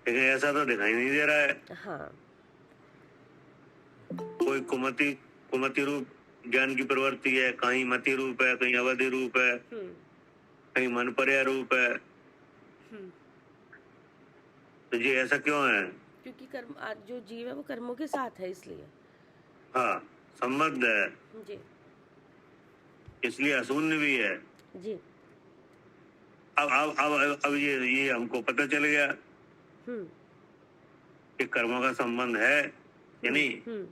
लेकिन ऐसा तो दिखाई नहीं दे रहा है। हाँ कोई कुमति रूप ज्ञान की प्रवृत्ति है, कहीं मति रूप है, कहीं अवधि रूप है, कहीं मन पर्या रूप है। तो ये ऐसा क्यों है? क्योंकि कर्म आज जो जीव है वो कर्मों के साथ है, इसलिए। हाँ, संबद्ध है, जी इसलिए अशून्य भी है। जी अब ये हमको पता चल गया कि कर्मों का संबंध है या नहीं।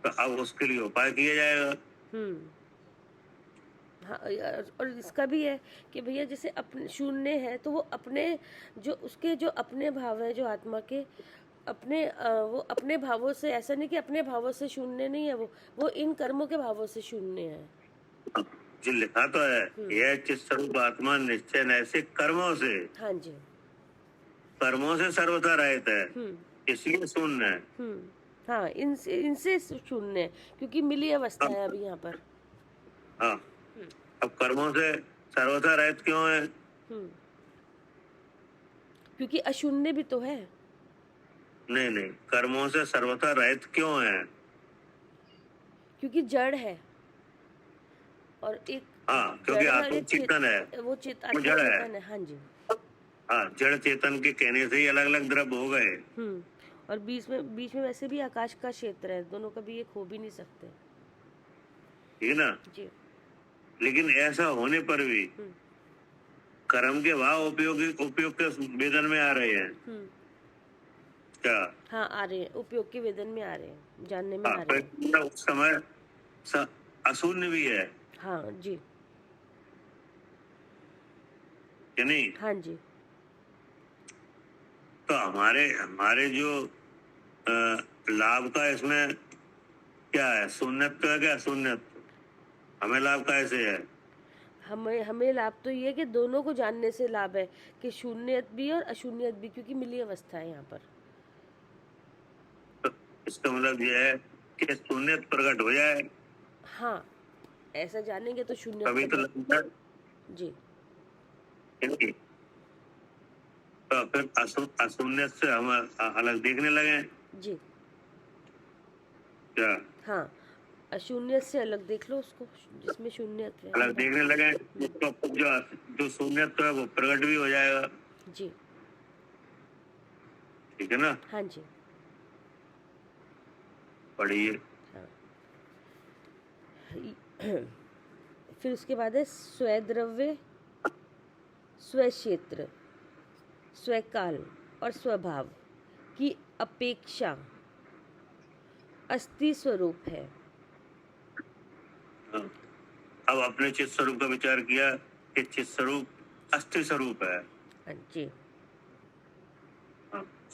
तो अब उसके लिए उपाय किया जाएगा। हाँ, और इसका भी है कि भैया जैसे अपने शून्य है तो वो अपने जो उसके जो अपने भाव है जो आत्मा के, वो अपने भावों से, ऐसा नहीं कि अपने भावों से शून्य नहीं है, वो इन कर्मों के भावों से शून्य है। जो लिखा तो है, यह चित स्वरूप आत्मा निश्चय नैतिक कर्मों से, हाँ जी। कर्मों से सर्वथा रहित है, इसलिए शून्य है। हाँ, इनसे शून्य है, क्योंकि मिली अवस्था है अभी यहाँ पर। हाँ, अब कर्मों से सर्वथा रहित क्यों है? क्योंकि अशून्य भी तो है। नहीं, कर्मों से सर्वथा रहित क्यों है? क्योंकि जड़ है और एक हाँ, क्योंकि जड़ है और आत्मा एक चेतन है, वो आत्मा जड़ है। चेतन है। हाँ जी। हाँ, जड़ चेतन के कहने से ही अलग अलग द्रव्य हो गए। और बीच में वैसे भी आकाश का क्षेत्र है, दोनों कभी एक हो भी नहीं सकते। ठीक है ना जी। लेकिन ऐसा होने पर भी कर्म के भाव उपयोग के वेदन में आ रहे हैं क्या? हाँ, आ रहे हैं, उपयोग के वेदन में आ रहे हैं, जानने में आ हाँ, रहे हैं। उस समय अशून्य भी है हाँ जी। कि नहीं? हाँ जी। तो हमारे जो लाभ का इसमें क्या है? शून्यत्व है क्या? शून्यत्व हमें लाभ कैसे है? हमें लाभ तो ये है कि दोनों को जानने से लाभ है, कि शून्यत भी और अशून्यत भी, क्योंकि मिली अवस्था है यहाँ पर। तो इसका मतलब ये है कि शून्यत प्रकट हो जाए। हाँ, ऐसा जानेंगे तो शून्य कभी तो लगता जी। है तो फिर अशून्य से हम अलग देखने लगे जी। क्या? हाँ, अशून्य से अलग देख लो उसको, जिसमें शून्यत है। अलग देखने लगे तो जो शून्यत्व है वो प्रकट भी हो जाएगा। जी। ठीक है ना? हाँ जी। पढ़िए। हाँ। फिर उसके बाद है स्वद्रव्य, स्वक्षेत्र, स्वकाल और स्वभाव की अपेक्षा अस्थि स्वरूप है। अब अपने चित्त स्वरूप का विचार किया कि चित्त स्वरूप अस्थि स्वरूप है। जी।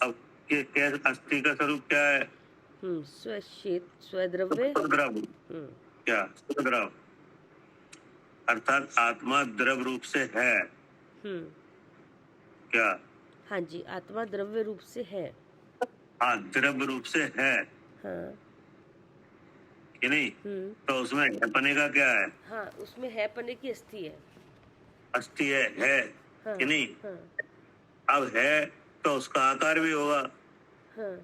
अब क्या अस्थि का स्वरूप क्या है? स्वद्रव्य। क्या द्रव? अर्थात आत्मा द्रव रूप से है क्या? हाँ जी, आत्मा द्रव्य रूप से है। हाँ, द्रव रूप से है। हाँ। कि नहीं? तो उसमें हैपने का क्या है? हाँ, उसमें है पने की अस्थि है। अस्थि है हाँ, कि नहीं? हाँ, अब है तो उसका आकार भी होगा। हाँ,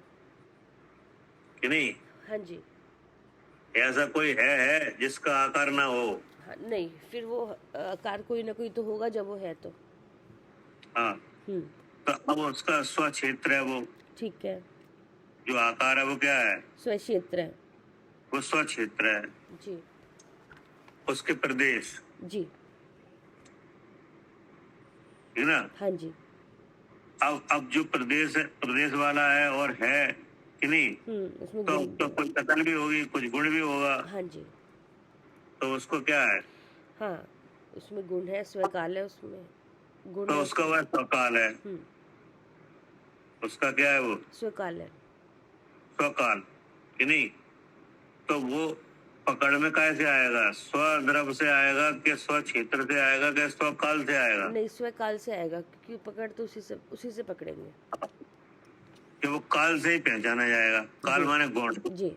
कि नहीं? हाँ जी। ऐसा कोई है जिसका आकार ना हो? हाँ, नहीं, फिर वो आकार कोई ना कोई तो होगा जब वो है तो। हाँ, तो अब उसका स्व क्षेत्र है वो। ठीक है। जो आकार है वो क्या है? स्व क्षेत्र है। वो स्व क्षेत्र है। जी। उसके प्रदेश। जी। है ना? हाँ जी। अब जो प्रदेश वाला है और है कि नहीं? उसमें तो कुछ कथन भी होगी, कुछ गुण भी होगा। हाँ जी। तो उसको क्या है? हाँ, उसमें गुण है, स्वकाल है, उसमें गुण तो है, उसका वह स्वकाल है। उसका क्या है? वो स्वकाल है। स्वकाल कि नहीं? तो वो पकड़ में कैसे आएगा? स्वद्रव से आएगा कि स्व क्षेत्र से आएगा कि स्वकाल से आएगा? नहीं, स्वकाल से आएगा, क्योंकि पकड़ तो उसी से पकड़ेंगे कि वो काल से ही पहचाना जाएगा। काल माने गुण। जी।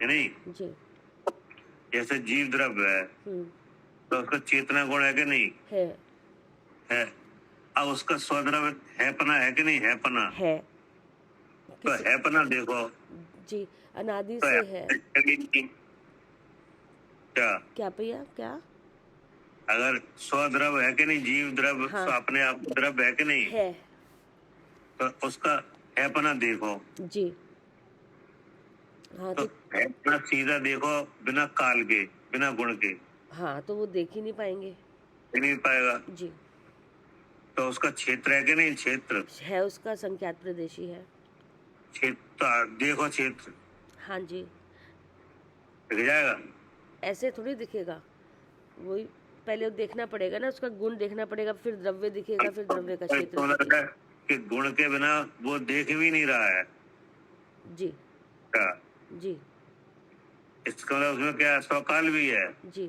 है नहीं? जी। जैसे जीव द्रव्य है तो उसका चेतना गुण है कि नहीं? है। अब उसका स्वद्रव है पना है कि नहीं? है पना है। तो है पना देखो जी, अनादि तो से है। क्या भैया? क्या? अगर स्वद्रव है कि नहीं? जीव द्रव्य हाँ। अपने आप द्रव्य है कि नहीं? है। तो उसका है पना देखो। जी। हाँ, तो है पना सीधा देखो, बिना काल के, बिना गुण के। हाँ, तो वो देख ही नहीं पाएंगे। नहीं पाएगा। जी। तो उसका क्षेत्र है कि नहीं? क्षेत्र है, उसका संख्यात प्रदेशी है। क्षेत्र देखो, क्षेत्र। हाँ जी। दिख जाएगा? ऐसे थोड़ी दिखेगा, वही पहले देखना पड़ेगा ना, उसका गुण देखना पड़ेगा, फिर द्रव्य दिखेगा, फिर द्रव्य का क्षेत्र तो लग रहा है उसके गुण के बिना वो देख भी नहीं रहा है। जी क्या जी इसका मतलब उसमें क्या है, स्वकाल भी है, जी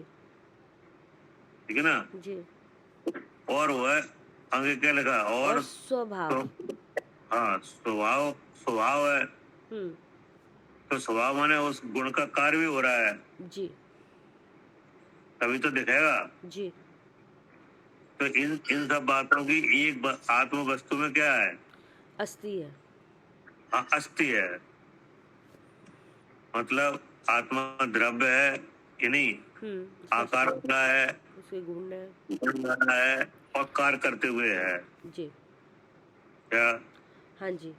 ठीक है ना। जी। और वो है आगे क्या लिखा है, और और स्वभाव। हाँ स्वभाव, स्वभाव है। हम्म। तो स्वभाव माने उस गुण का कार्य भी हो रहा है, जी तभी तो दिखेगा। जी तो इन इन सब बातों की एक आत्म वस्तु में क्या है, अस्थि है। हाँ अस्थि है। मतलब आत्मा द्रव्य है कि नहीं, उसका आकार वाला है, उसके गुण है। गुण वाला है और कार्य करते हुए है। जी क्या हाँ जी।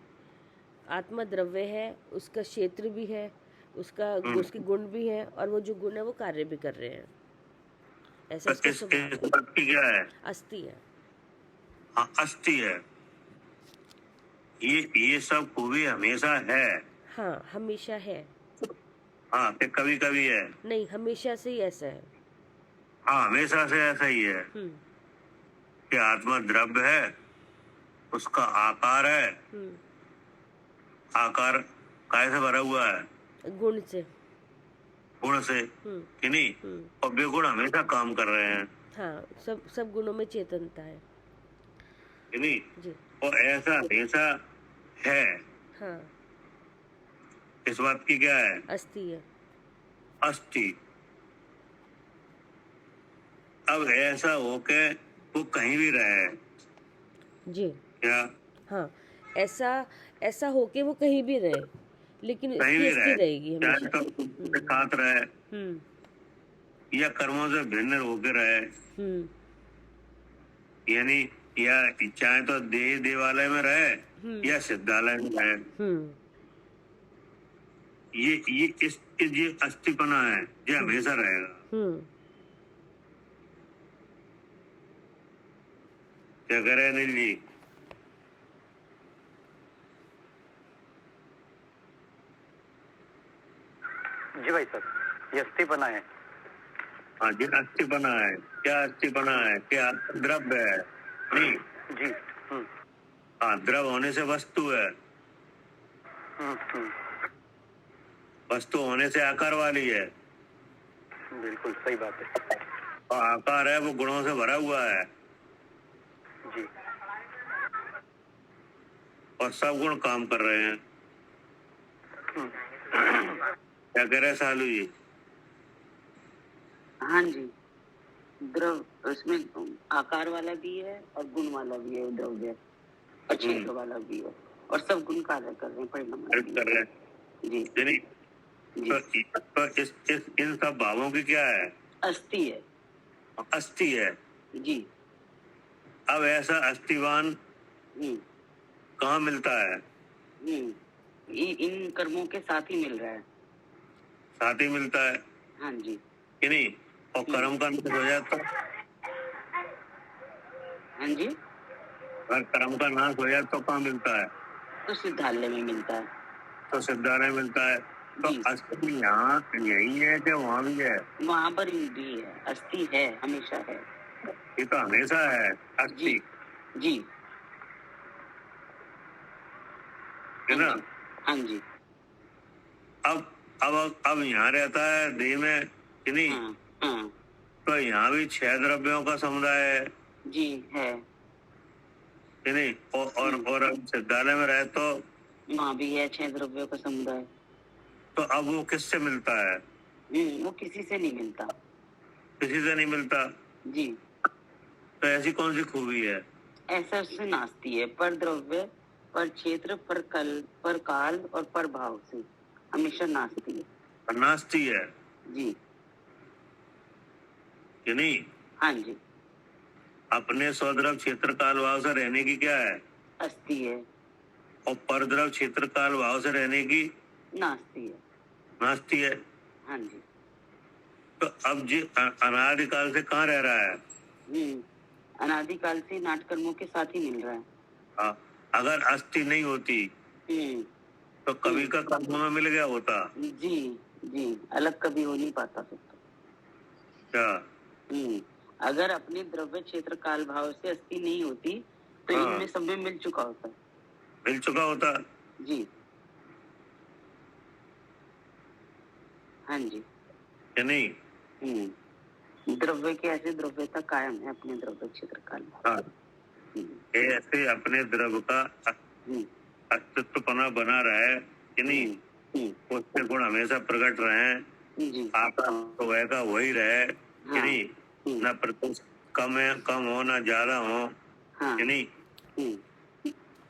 आत्मा द्रव्य है, उसका क्षेत्र भी है, उसका उसके हम्म, गुण भी है, और वो जो गुण है वो कार्य भी कर रहे हैं। ऐसा तो उसका इस स्वभाव है। बात की क्या है, अस्थि है। हाँ अस्थि है। ये सब खूबी हमेशा है, हाँ हमेशा है। हाँ कि कभी कभी है, नहीं, हमेशा से ही ऐसा है। हाँ हमेशा से ऐसा ही है हम्म कि आत्मा द्रव्य है, उसका आकार है, हम्म। आकार काय से भरा हुआ है, गुण से। गुण से हम्म कि नहीं। हम्म। और बेगुण हमेशा काम कर रहे हैं हाँ, सब सब गुणों में चेतनता है। कि नहीं। जी और ऐसा हमेशा है, हाँ। इस बात की क्या है, अस्थि है। अस्थि। अब ऐसा हो के वो कहीं भी रहे, जी क्या हाँ। ऐसा ऐसा होके वो कहीं भी रहे, लेकिन कहीं इसकी भी अस्थि रहे, रहेगी चाहे हमेशा। तो उसके साथ रहे हम्म या कर्मों से भिन्न होकर रहे, हम्म यानी या चाहे तो देवालय में रहे या सिद्धालय में रहे, हम्म ये अस्थिपना है, ये हमेशा रहेगा। हम्म। क्या कह रहे हैं अनिल जी। जी भाई साहब, ये अस्थिपना है। हाँ जी अस्थिपना है, क्या अस्थिपना है, क्या द्रव्य है नहीं। जी। हाँ द्रव होने से वस्तु है, हम्म। वस्तु होने से आकार वाली है, बिल्कुल सही बात है। और आकार है वो गुणों से भरा हुआ है, जी। और सब गुण काम कर रहे हैं। क्या कह रहे हैं सालू जी। हाँ जी, द्रव उसमें आकार वाला भी है और गुण वाला भी है, द्रव्य और क्षेत्र वाला भी है, और सब गुण कार्य कर रहे हैं, परिणाम कर रहे हैं जी नहीं। जी। तो इस इन सब भावों की क्या है, अस्थि है। अस्थि है। जी। अब ऐसा अस्थिवान हम्म कहाँ मिलता है, इन कर्मों के साथ ही मिल रहा है। साथ ही मिलता है हाँ जी। कि नहीं। और कर्म का नाश हो जाता, हाँ जी, अगर कर्म का नाश हो जाए तो कहाँ मिलता है, तो सिद्धालय में मिलता है। तो सिद्धालय मिलता है। तो जी। अस्थि यहाँ यही है कि वहाँ भी है, वहां पर भी है, अस्थि है, हमेशा है। ये तो हमेशा है अस्थि, जी जी। है हाँ ना। जी हाँ जी। अब यहाँ रहता है देह में कि नहीं। हाँ हाँ तो यहाँ भी 6 द्रव्यों का समुदाय है जी है। कि नहीं। और अब सिद्धालय में रहे तो वहाँ भी है 6 द्रव्यों का समुदाय। अब वो किससे मिलता है, वो किसी से नहीं मिलता। किसी से नहीं मिलता। जी। तो ऐसी कौन सी खूबी है, ऐसा उससे नास्ती है, पर द्रव्य, पर क्षेत्र, पर काल और पर भाव से हमेशा नास्ती है। नास्ती है जी। कि नहीं। हाँ जी। अपने स्वद्रव क्षेत्र काल भाव से रहने की क्या है, अस्थि है। और परद्रव क्षेत्र काल भाव से रहने की नास्ती है। नास्ती है। हाँ जी। तो अब जी अनादिकाल से कहाँ रह रहा है, अनादिकाल से नाटकर्मों के साथ ही मिल रहा है। हाँ, अगर अस्थि नहीं होती तो कभी का कर्म में मिल गया होता। जी जी, अलग कभी हो नहीं पाता फिर तो। क्या अगर अपने द्रव्य क्षेत्र काल भाव से अस्थि नहीं होती तो हाँ। इनमें सब में मिल चुका होता है। मिल चुका होता। जी। हाँ जी। कि नहीं? द्रव्य के ऐसे द्रव्यता कायम है अपने द्रव्य क्षेत्र काल में। हाँ, ऐसे अपने द्रव्य का हम्म, अस्तित्वपना बना रहे कि नहीं, उसके गुण हमेशा प्रकट रहे, जी। आकाश तो वह का वही रहे कि हाँ। नहीं, न प्रत्युष कम है, कम हो ना ज्यादा हो हाँ। कि नहीं।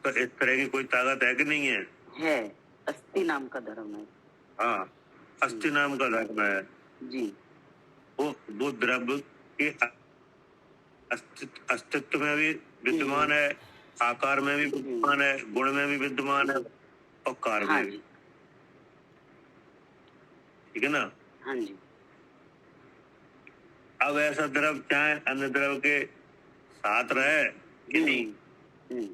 तो इस तरह की कोई ताकत है कि नहीं है? है, अस्थि नाम का धर्म है। हाँ, अस्थि नाम का धर्म है। जी। वो द्रव्य के अस्तित्व में भी विद्यमान है, आकार में भी विद्यमान है, गुण में भी विद्यमान है और कार्य हाँ में भी। जी। ठीक है ना? हाँ जी। अब ऐसा द्रव चाहे अन्य द्रव के साथ रहे कि नहीं,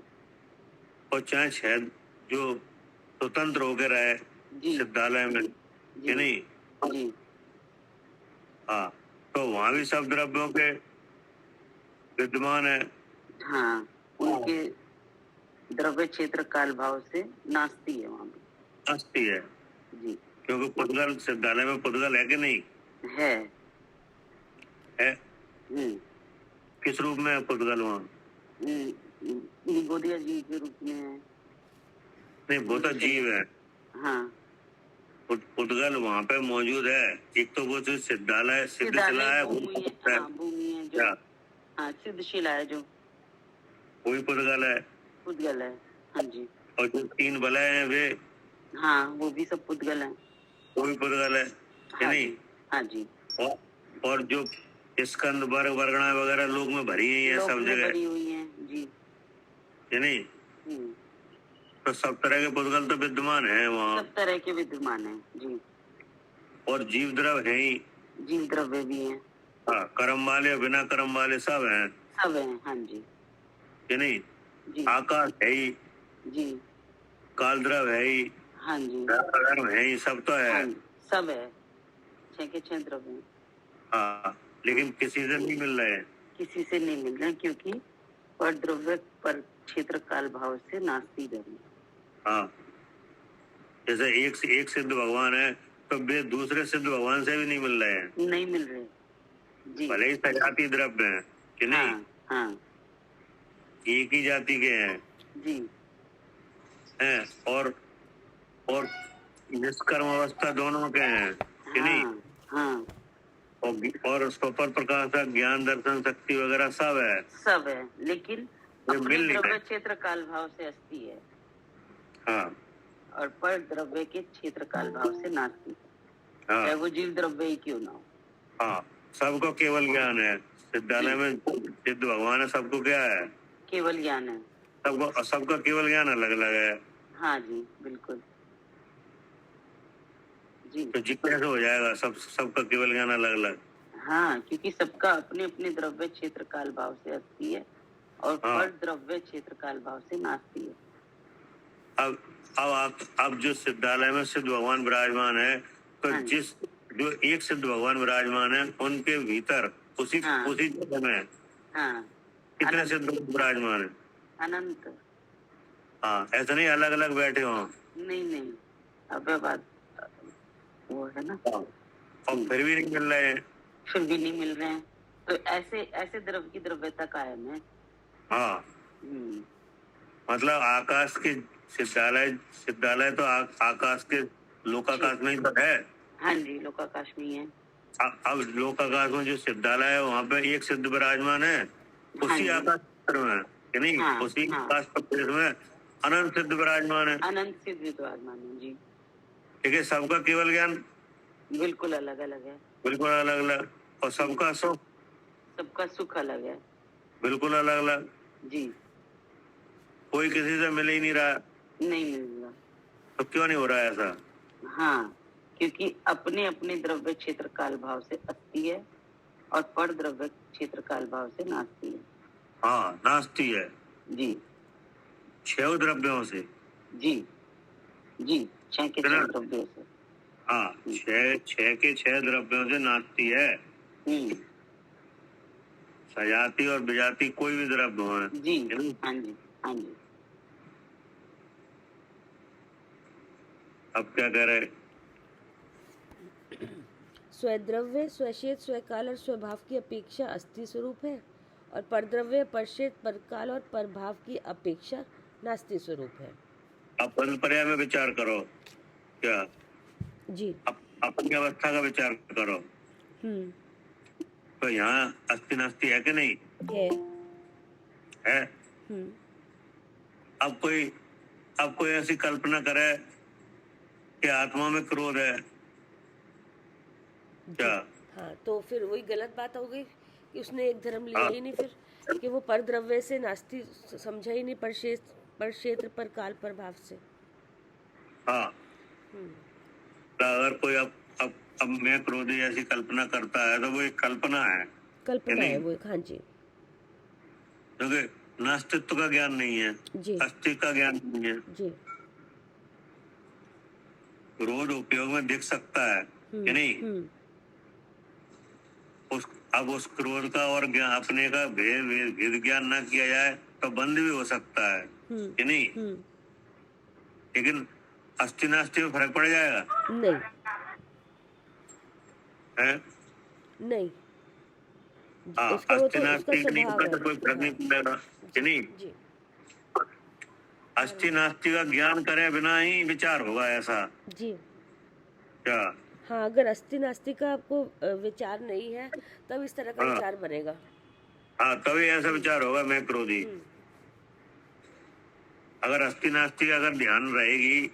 और चाहे छेद जो स्वतंत्र होकर रहे जी। सिद्धालय में कि नहीं। जी। हाँ, तो वहां भी सब द्रव्यों के विद्यमान है। हाँ, उनके द्रव्य क्षेत्र काल भाव से नास्ती है वहां पे। अस्थि है, जी। क्योंकि पुद्गल सिद्धालय में पुद्गल है कि नहीं है। है? किस रूप में है पुद्गल वहाँ? निगोदिया जी के रूप में है। नहीं, वो तो जीव है। हाँ। पुद्गल वहाँ पे मौजूद है। एक तो वो जो सिद्धालय सिद्धशिला है, भूमि है। हाँ, भूमि है जो। हाँ, सिद्धशिला है जो, वही पुद्गल है। पुद्गल है। हाँ जी। और जो 3 वलय हैं वे, हाँ, वो भी सब पुद्गल है। वही पुद्गल है कि हाँ नहीं। जी। हाँ जी। और जो स्कंद वर्ग वर्गणा वगैरह लोग में भरी ही है सब जगह भरी हुई है। जी। कि नहीं। तो सब तरह के पुद्गल तो विद्यमान है वहाँ। सब तरह के विद्यमान है। जी। और जीव द्रव है ही, जीव द्रव्य भी है। हाँ, कर्म वाले बिना कर्म वाले सब हैं। सब है। हाँ जी। कि नहीं। जी। आकाश है ही, जी। काल द्रव है ही, हाँ जी। धर्म है ही, सब तो है। हाँ, सब है। 6 के 6 द्रव्य हैं। हाँ, लेकिन किसी से नहीं मिल रहे हैं। किसी से नहीं मिल रहे क्योंकि पर द्रव्य पर क्षेत्र काल भाव से नास्ती धर्म। हाँ, जैसे एक सिद्ध भगवान है तो वे दूसरे सिद्ध भगवान से भी नहीं मिल रहे हैं। नहीं मिल रहे। जी। भले ही सजाती द्रव्य हैं कि नहीं। हाँ। हाँ। एक ही जाति के हैं। जी। हैं और निष्कर्म अवस्था दोनों के हैं कि नहीं। हाँ। और स्वपर प्रकाश का ज्ञान दर्शन शक्ति वगैरह सब है। सब है, लेकिन अपने मिल नहीं द्रव्य रहे। क्षेत्र काल भाव से अस्थि है हाँ। और पर द्रव्य के क्षेत्र काल भाव से नास्ती है। हाँ। चाहे वो जीव द्रव्य ही क्यों ना हो। हाँ, सबको केवल ज्ञान है। सिद्धालय में सिद्ध भगवान है, सबको क्या है, केवल ज्ञान है। सबका केवल ज्ञान अलग अलग है। हाँ जी, बिल्कुल। जी। तो जिज्ञासा हो जाएगा सबका केवल ज्ञान अलग अलग। हाँ, क्योंकि सबका अपने अपने द्रव्य क्षेत्र काल भाव से अस्थि है और पर द्रव्य क्षेत्र काल भाव से नास्ती है। अब जो सिद्धालय में सिद्ध भगवान विराजमान है, तो जो एक सिद्ध भगवान विराजमान है उनके भीतर उसी जगह में कितने सिद्ध विराजमान है? अनंत। हाँ, ऐसा नहीं अलग अलग बैठे हो। नहीं, अब बात वो है ना। और फिर भी नहीं मिल रहे हैं। फिर भी नहीं मिल रहे हैं, तो ऐसे द्रव्य की द्रव्यता कायम है। हाँ, मतलब आकाश के सिद्धालय तो आकाश के लोकाकाश में ही तो है। हाँ जी, लोकाकाश में ही है। अब लोकाकाश में जो सिद्धालय है वहाँ पे एक सिद्ध विराजमान है, उसी आकाश में कि नहीं। उसी आकाश प्रदेश में अनंत सिद्ध विराजमान है। अनंत सिद्ध विराजमान है जी। ठीक है, सबका केवल ज्ञान बिल्कुल अलग अलग है। बिल्कुल अलग अलग। और सबका सुख अलग है। बिल्कुल अलग अलग जी। कोई किसी से मिल ही नहीं रहा। नहीं मिल रहा। तो क्यों नहीं हो रहा है ऐसा? हाँ, क्योंकि अपने अपने द्रव्य क्षेत्र काल भाव से अस्थि है और पर द्रव्य क्षेत्र काल भाव से नास्ती है। हाँ, नास्ती है जी। 6 द्रव्यों से। जी। 6 के 6 द्रव्यों से। हाँ, 6 के 6 द्रव्यों से नास्ती है। सजाती और बिजाती कोई भी द्रव्य हो है। जी हाँ जी हाँ जी। अब क्या कह रहे? स्वद्रव्य स्वशेत स्वकाल और स्वभाव की अपेक्षा अस्थि स्वरूप है, और परद्रव्य परशेत परकाल और परभाव की अपेक्षा नास्ति स्वरूप है। आप पद पर्याय में विचार करो। क्या जी। अपनी अवस्था का विचार करो। तो यहाँ अस्थि नास्ति है कि नहीं है? अब कोई ऐसी कल्पना करे कि आत्मा में क्रोध है क्या? हाँ, तो फिर वही गलत बात हो गई कि उसने एक धर्म लिया ही नहीं, फिर कि वो परद्रव्य से नास्ति समझा ही नहीं, पर क्षेत्र पर काल पर भाव से। हाँ, तो अगर कोई अब मैं क्रोधी ऐसी कल्पना करता है तो वो एक कल्पना है है वो एक। हाँ जी, क्योंकि नास्तित्व का ज्ञान नहीं है, अस्तित्व का ज्ञान नहीं है जी। क्रोध उपयोग में दिख सकता है कि नहीं? अब उस क्रोध का और ज्ञान अपने का भेद ज्ञान ना किया जाए तो बंद भी हो सकता है कि नहीं? लेकिन अस्थि नास्ति में फर्क पड़ जाएगा? नहीं है? नहीं। हाँ, अस्थि नास्ति नहीं होगा तो कोई फर्क नहीं पड़ेगा कि नहीं? अस्थि नास्ति का ज्ञान करे बिना ही विचार होगा ऐसा जी। क्या? हाँ, अगर अस्थि नास्ति का आपको विचार नहीं है तब इस तरह का विचार बनेगा। हाँ, तभी ऐसा विचार होगा मैं क्रोधी। अगर अस्थि नास्ति का अगर ध्यान रहेगी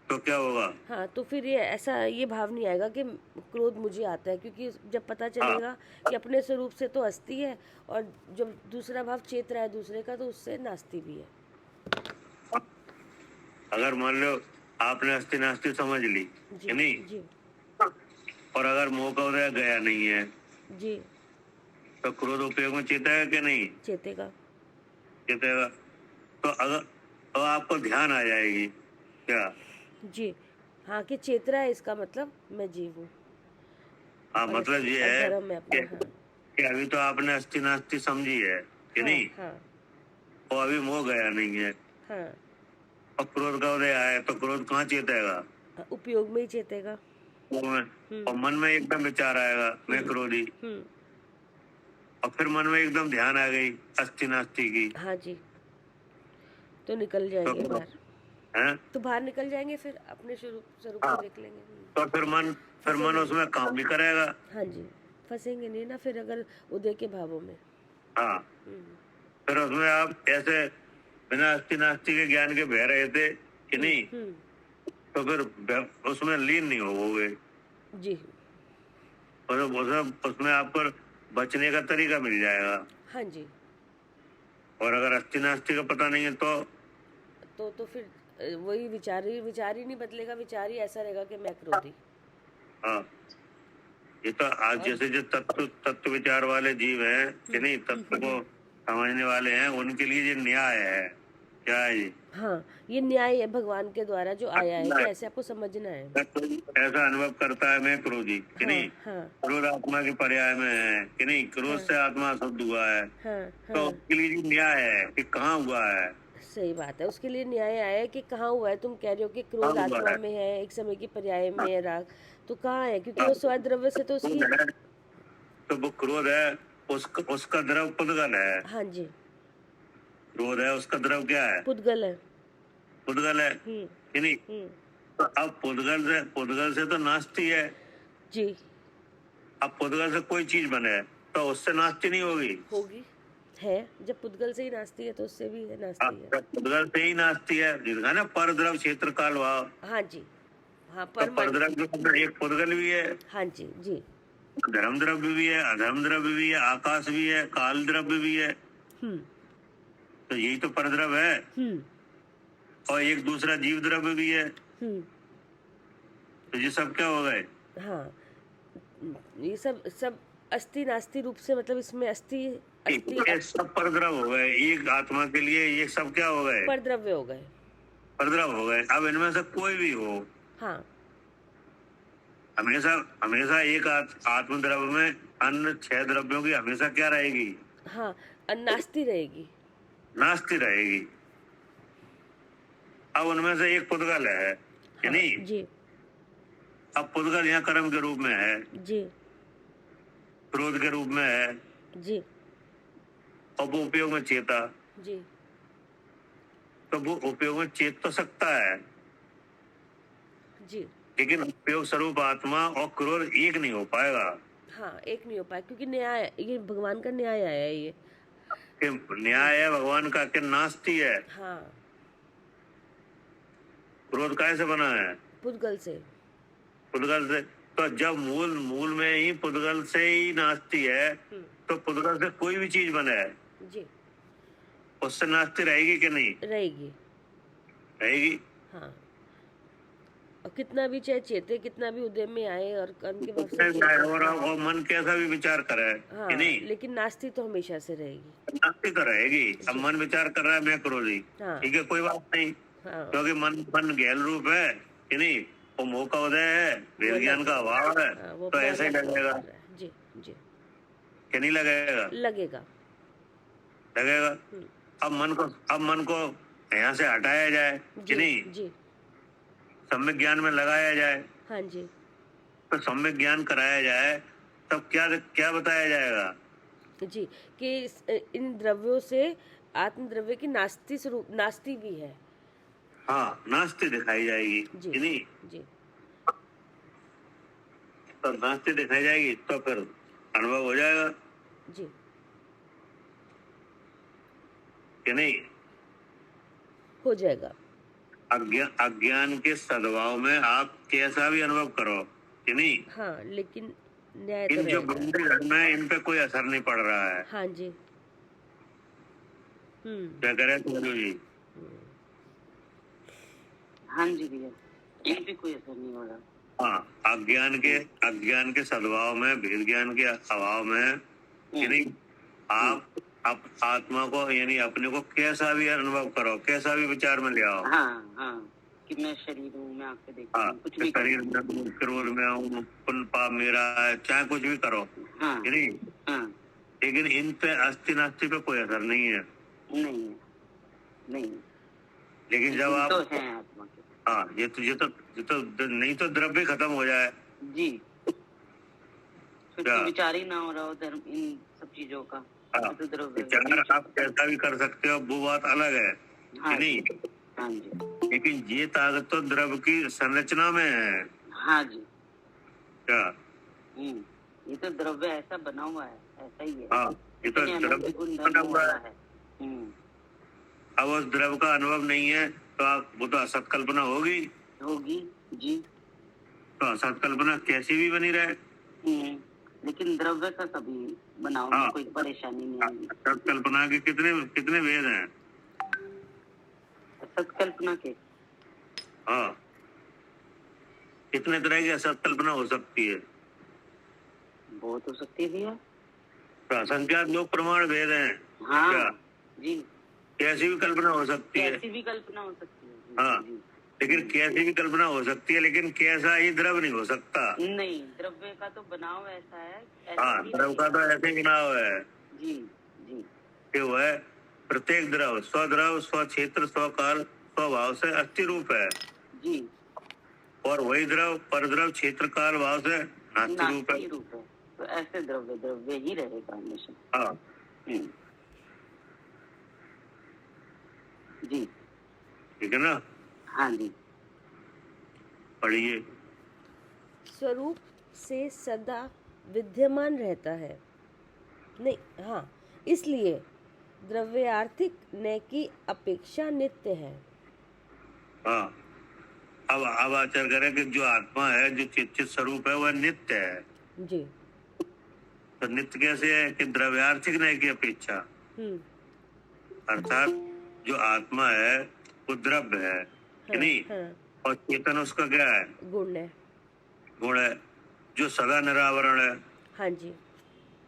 तो क्या होगा? हाँ, तो फिर ये भाव नहीं आएगा कि क्रोध मुझे आता है, क्योंकि जब पता चलेगा कि अपने स्वरूप से तो अस्थि है और जब दूसरा भाव चेत रहा है दूसरे का तो उससे नास्ति भी है। अगर मान लो आपने अस्थि नास्ति समझ ली कि नहीं जी। और अगर मोह का उदय गया नहीं है जी, तो क्रोध उपयोग में चेतेगा कि नहीं? चेतेगा। तो अगर तो आपको ध्यान आ जाएगी क्या? जी हाँ, कि चेत रहा है इसका मतलब मैं जीव हूँ। हाँ, मतलब ये है कि अभी तो आपने अस्थि नास्ति समझी है कि नहीं? और अभी मोह गया नहीं है और क्रोध का उदय आया तो क्रोध कहाँ चेतेगा? उपयोग में ही चेतेगा। और मन में एकदम विचार आएगा मैं क्रोधी, और फिर मन में एकदम ध्यान आ गई अस्थि नास्ति की। हाँ जी, तो निकल जाएंगे बाहर। तो बाहर निकल जाएंगे, फिर अपने स्वरूप को देख लेंगे। तो फिर मन उसमें काम भी करेगा। हाँ जी, फंसेंगे नहीं ना फिर अगर उदय के भावों में। हाँ, फिर उसमें आप ऐसे बिना अस्थि नास्ति के ज्ञान के बह रहे थे कि नहीं, तो फिर उसमें लीन नहीं होगे जी। और उसमें आपको बचने का तरीका मिल जाएगा। हाँ जी। और अगर अस्थि नास्ति का पता नहीं है तो फिर वही विचार ही नहीं बदलेगा, विचार ही ऐसा रहेगा कि मैं क्रोधी। हाँ, ये तो आज जैसे जो तत्व विचार वाले जीव हैं कि नहीं, तत्व को समझने वाले हैं, उनके लिए ये न्याय है। क्या है ये? हाँ, ये न्याय है भगवान के द्वारा जो आया है कि ऐसे आपको समझना है। ऐसा अनुभव करता है मैं क्रोधी कि नहीं, क्रोध आत्मा के पर्याय में है कि नहीं, क्रोध से आत्मा शुद्ध हुआ है। तो उसके लिए न्याय है कि कहाँ हुआ है। सही बात है, उसके लिए न्याय आया है कि कहाँ हुआ है। तुम कह रहे हो कि क्रोध आत्मा में है, एक समय की पर्याय में है राग, तो कहाँ है? क्योंकि वो स्वद्रव्य से तो उसकी तो वो क्रोध है, उसका द्रव पुद्गल है। हाँ जी, क्रोध है, उसका द्रव क्या है? पुद्गल है। पुद्गल है कि नहीं? तो अब पुद्गल से तो नास्ति है जी। अब पुद्गल से कोई चीज बने तो उससे नास्ति नहीं होगी है। जब पुद्गल से ही नास्ति है तो उससे भी है नास्ति है। पुद्गल से ही नास्ति है, जिसका ना पर द्रव क्षेत्र काल भाव। हाँ जी, हाँ, पर द्रव एक पुद्गल भी है। हाँ जी जी। धर्म द्रव्य भी है, अधर्म द्रव्य भी है, आकाश भी है, काल द्रव्य भी है। तो यही तो परद्रव है। और एक दूसरा जीव द्रव्य भी है। तो ये सब क्या हो गए? हाँ, ये सब अस्थि नास्ति रूप से, मतलब इसमें अस्थि सब परद्रव हो गए। एक आत्मा के लिए ये सब क्या हो गए? परद्रव्य हो गए, परद्रव हो गए। अब इनमें से कोई भी हो, हाँ, हमेशा हमेशा एक आत्म द्रव्य में अन्य 6 द्रव्यों की हमेशा क्या रहेगी? हाँ, नास्ती रहेगी। नास्ती रहेगी। अब उनमें से एक पुद्गल है कि हाँ, नहीं? जी अब पुद्गल यहाँ कर्म के रूप में है, जी क्रोध के रूप में है, जी और वो उपयोग में चेता, जी तो वो उपयोग में चेत तो सकता है, जी। लेकिन उपयोग स्वरूप आत्मा और क्रोध एक नहीं हो पाएगा। हाँ, एक नहीं हो पाया क्योंकि न्याय, ये भगवान का न्याय आया है ये। कि न्याय है भगवान का कि नास्ती है? हाँ, क्रोध कैसे बना है? पुद्गल से। पुद्गल से। तो जब मूल मूल में ही पुद्गल से ही नास्ती है, तो पुद्गल से कोई भी चीज बने जी उससे नास्ती रहेगी कि नहीं रहेगी। रहेगी? हाँ, और कितना भी चाहे चेते, कितना भी उदय में आए और कर्म के भाव से और मन कैसा भी विचार करे हाँ, कि नहीं, लेकिन नास्ती तो हमेशा से रहेगी। नास्ती तो रहेगी। अब मन विचार कर रहा है मैं क्रोधी, हाँ। ठीक है, कोई बात नहीं, हाँ, क्योंकि मन मन गैल रूप है कि नहीं, वो मोह का उदय है, वेद ज्ञान का अभाव है, हाँ, वो तो अपना ऐसा ही अलग लगेगा कर रहा है। जी जी कि नहीं लगेगा? लगेगा। लगेगा। अब मन को यहाँ से हटाया जाए कि जी नहीं, जी सम्यक ज्ञान में लगाया जाए, हाँ जी तो सम्यक ज्ञान कराया जाए, तब क्या क्या बताया जाएगा? जी कि इन द्रव्यों से आत्म द्रव्य की नास्ती स्वरूप, नास्ती भी है। हाँ, नास्ती दिखाई जाएगी जी कि नहीं, जी तो नास्ती दिखाई जाएगी तो फिर अनुभव हो जाएगा जी कि नहीं? हो जाएगा। अज्ञान के सद्भाव में आप कैसा भी अनुभव करो कि नहीं, हाँ, लेकिन न्याय तो इन जो रहेगा। बुद्धि धर्म है इन पे कोई असर नहीं पड़ रहा है। हाँ जी। क्या करें सोनू जी? हाँ जी भैया, इन पे कोई असर नहीं हो रहा। हाँ, अज्ञान के सद्भाव में, भेद ज्ञान के अभाव में कि नहीं, आप आत्मा को यानी अपने को कैसा भी अनुभव करो, कैसा भी विचार में ले आओ। हाँ हाँ, कि मैं शरीर हूँ, मैं आपसे देखता हाँ, हूँ, कुछ भी शरीर में हूँ, क्रोध में हूँ, पुण्य पाप मेरा है, चाहे कुछ भी करो हाँ कि नहीं, हाँ, लेकिन इन पे अस्थि नास्ति पे कोई असर नहीं है। नहीं है, नहीं, लेकिन जब आप तो है आत्मा के। हाँ, ये तो नहीं तो द्रव्य खत्म हो जाए जी, फिर क्या? तो विचार ही ना हो रहा हो धर्म, इन सब चीजों का। हाँ, तो द्रव्य विचार आप कैसा भी कर सकते हो, वो बात अलग है हाँ कि नहीं, जी, हाँ जी, लेकिन ये ताकत तो द्रव्य की संरचना में है। हाँ जी। क्या? ये तो द्रव्य ऐसा बना हुआ है, ऐसा ही है। हाँ, ये तो इतने अनंत द्रव्य गुण बना धर्मों हुआ वाला है। है। अब उस द्रव्य का अनुभव नहीं है तो आप वो तो असत कल्पना होगी। होगी जी। तो असत कल्पना कैसी भी बनी रहे, लेकिन द्रव्य का कभी बनाओ में कोई परेशानी नहीं होगी। असत कल्पना के कितने कितने वेद हैं? असत कल्पना के हाँ, कितने तरह की असत कल्पना हो सकती है? बहुत हो सकती है भैया। तो असंख्यात लोग प्रमाण वेद हैं। हाँ क्या? जी, कैसी भी कल्पना हो सकती है। कैसी भी कल्पना हो सकती है जी, हाँ, जी। लेकिन कैसी भी कल्पना हो सकती है, लेकिन कैसा ही द्रव्य नहीं हो सकता। नहीं, द्रव्य का तो बनाव ऐसा है, ऐसा हाँ, ही द्रव्य का तो ऐसे ही बना हुआ है जी जी कि वह प्रत्येक द्रव स्वद्रव, स्व क्षेत्र, स्वकाल, स्वभाव से अस्थि रूप है जी, और वही द्रव परद्रव क्षेत्र काल भाव से नास्ति रूप है। रूप है। तो ऐसे द्रव्य द्रव्य ही रहेगा हमेशा। हाँ जी, ठीक है ना, हाँ जी। पढ़िए। स्वरूप से सदा विद्यमान रहता है। नहीं, हाँ, इसलिए द्रव्य आर्थिक नय की अपेक्षा नित्य है। हाँ, अब आचार करें कि जो आत्मा है, जो चित स्वरूप है, वह नित्य है। जी तो नित्य कैसे है कि द्रव्यार्थिक नय की अपेक्षा, अर्थात जो आत्मा है वो द्रव्य है कि नहीं, और चेतन उसका क्या है? गुण है। गुण है, जो सदा निरावरण है। हाँ जी,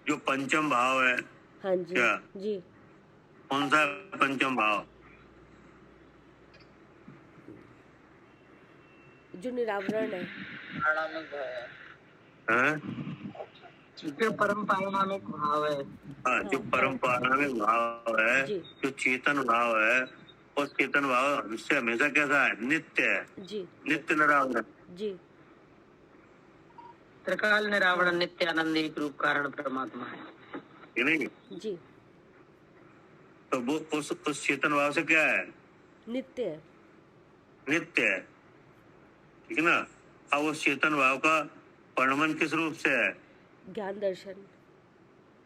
जो पंचम भाव है। हाँ जी, क्या? जी कौन सा पंचम भाव? जो निरावरण है, हाँ? जो परम पारमाणिक भाव है। हाँ, जो परम पारमाणिक भाव है, जी जो चेतन भाव है, उस चेतन भाव से हमेशा कैसा है? नित्य है, जी नित्य निरावरण, जी त्रिकाल निरावरण नित्यानंद एक रूप कारण परमात्मा है। है नहीं? जी तो वो उस चेतन भाव से क्या है? नित्य है। नित्य है, ठीक है ना? अब उस चेतन भाव का वर्णन किस रूप से है? ज्ञान दर्शन।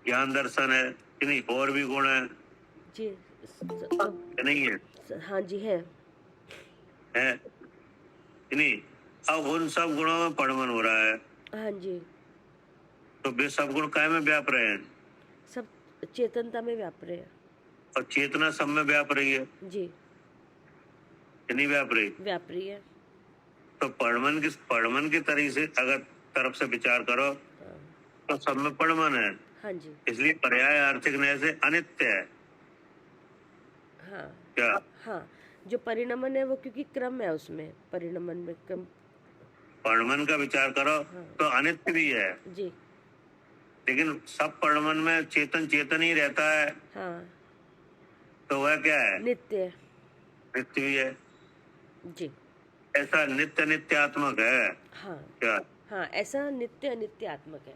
ज्ञान दर्शन है कि नहीं? और भी गुण है जी कि नहीं है? हाँ जी है। है कि नहीं? अब उन सब गुणों में वर्णन हो रहा है, हाँ जी, तो वे सब गुण काय में व्याप रहे हैं? सब चेतनता में व्याप रहे हैं। और चेतना सब में व्याप रही है जी कि नहीं व्याप रही? व्याप रही है। तो पढ़मन की तरीके से अगर तरफ से विचार करो हाँ तो सब में पढ़मन है, हाँ जी इसलिए पर्याय आर्थिक न्याय से अनित्य है। हाँ क्या? हाँ, जो परिणमन है वो क्योंकि क्रम है, उसमें परिणमन में क्रम। पढ़मन का विचार करो हाँ। तो अनित्य भी है, जी लेकिन सब पढ़मन में चेतन ही रहता है, हाँ, तो वह क्या है? नित्य है। नित्य भी है। जी ऐसा नित्य नित्यात्मक है। हाँ क्या? हाँ, ऐसा नित्य अनित्यात्मक है।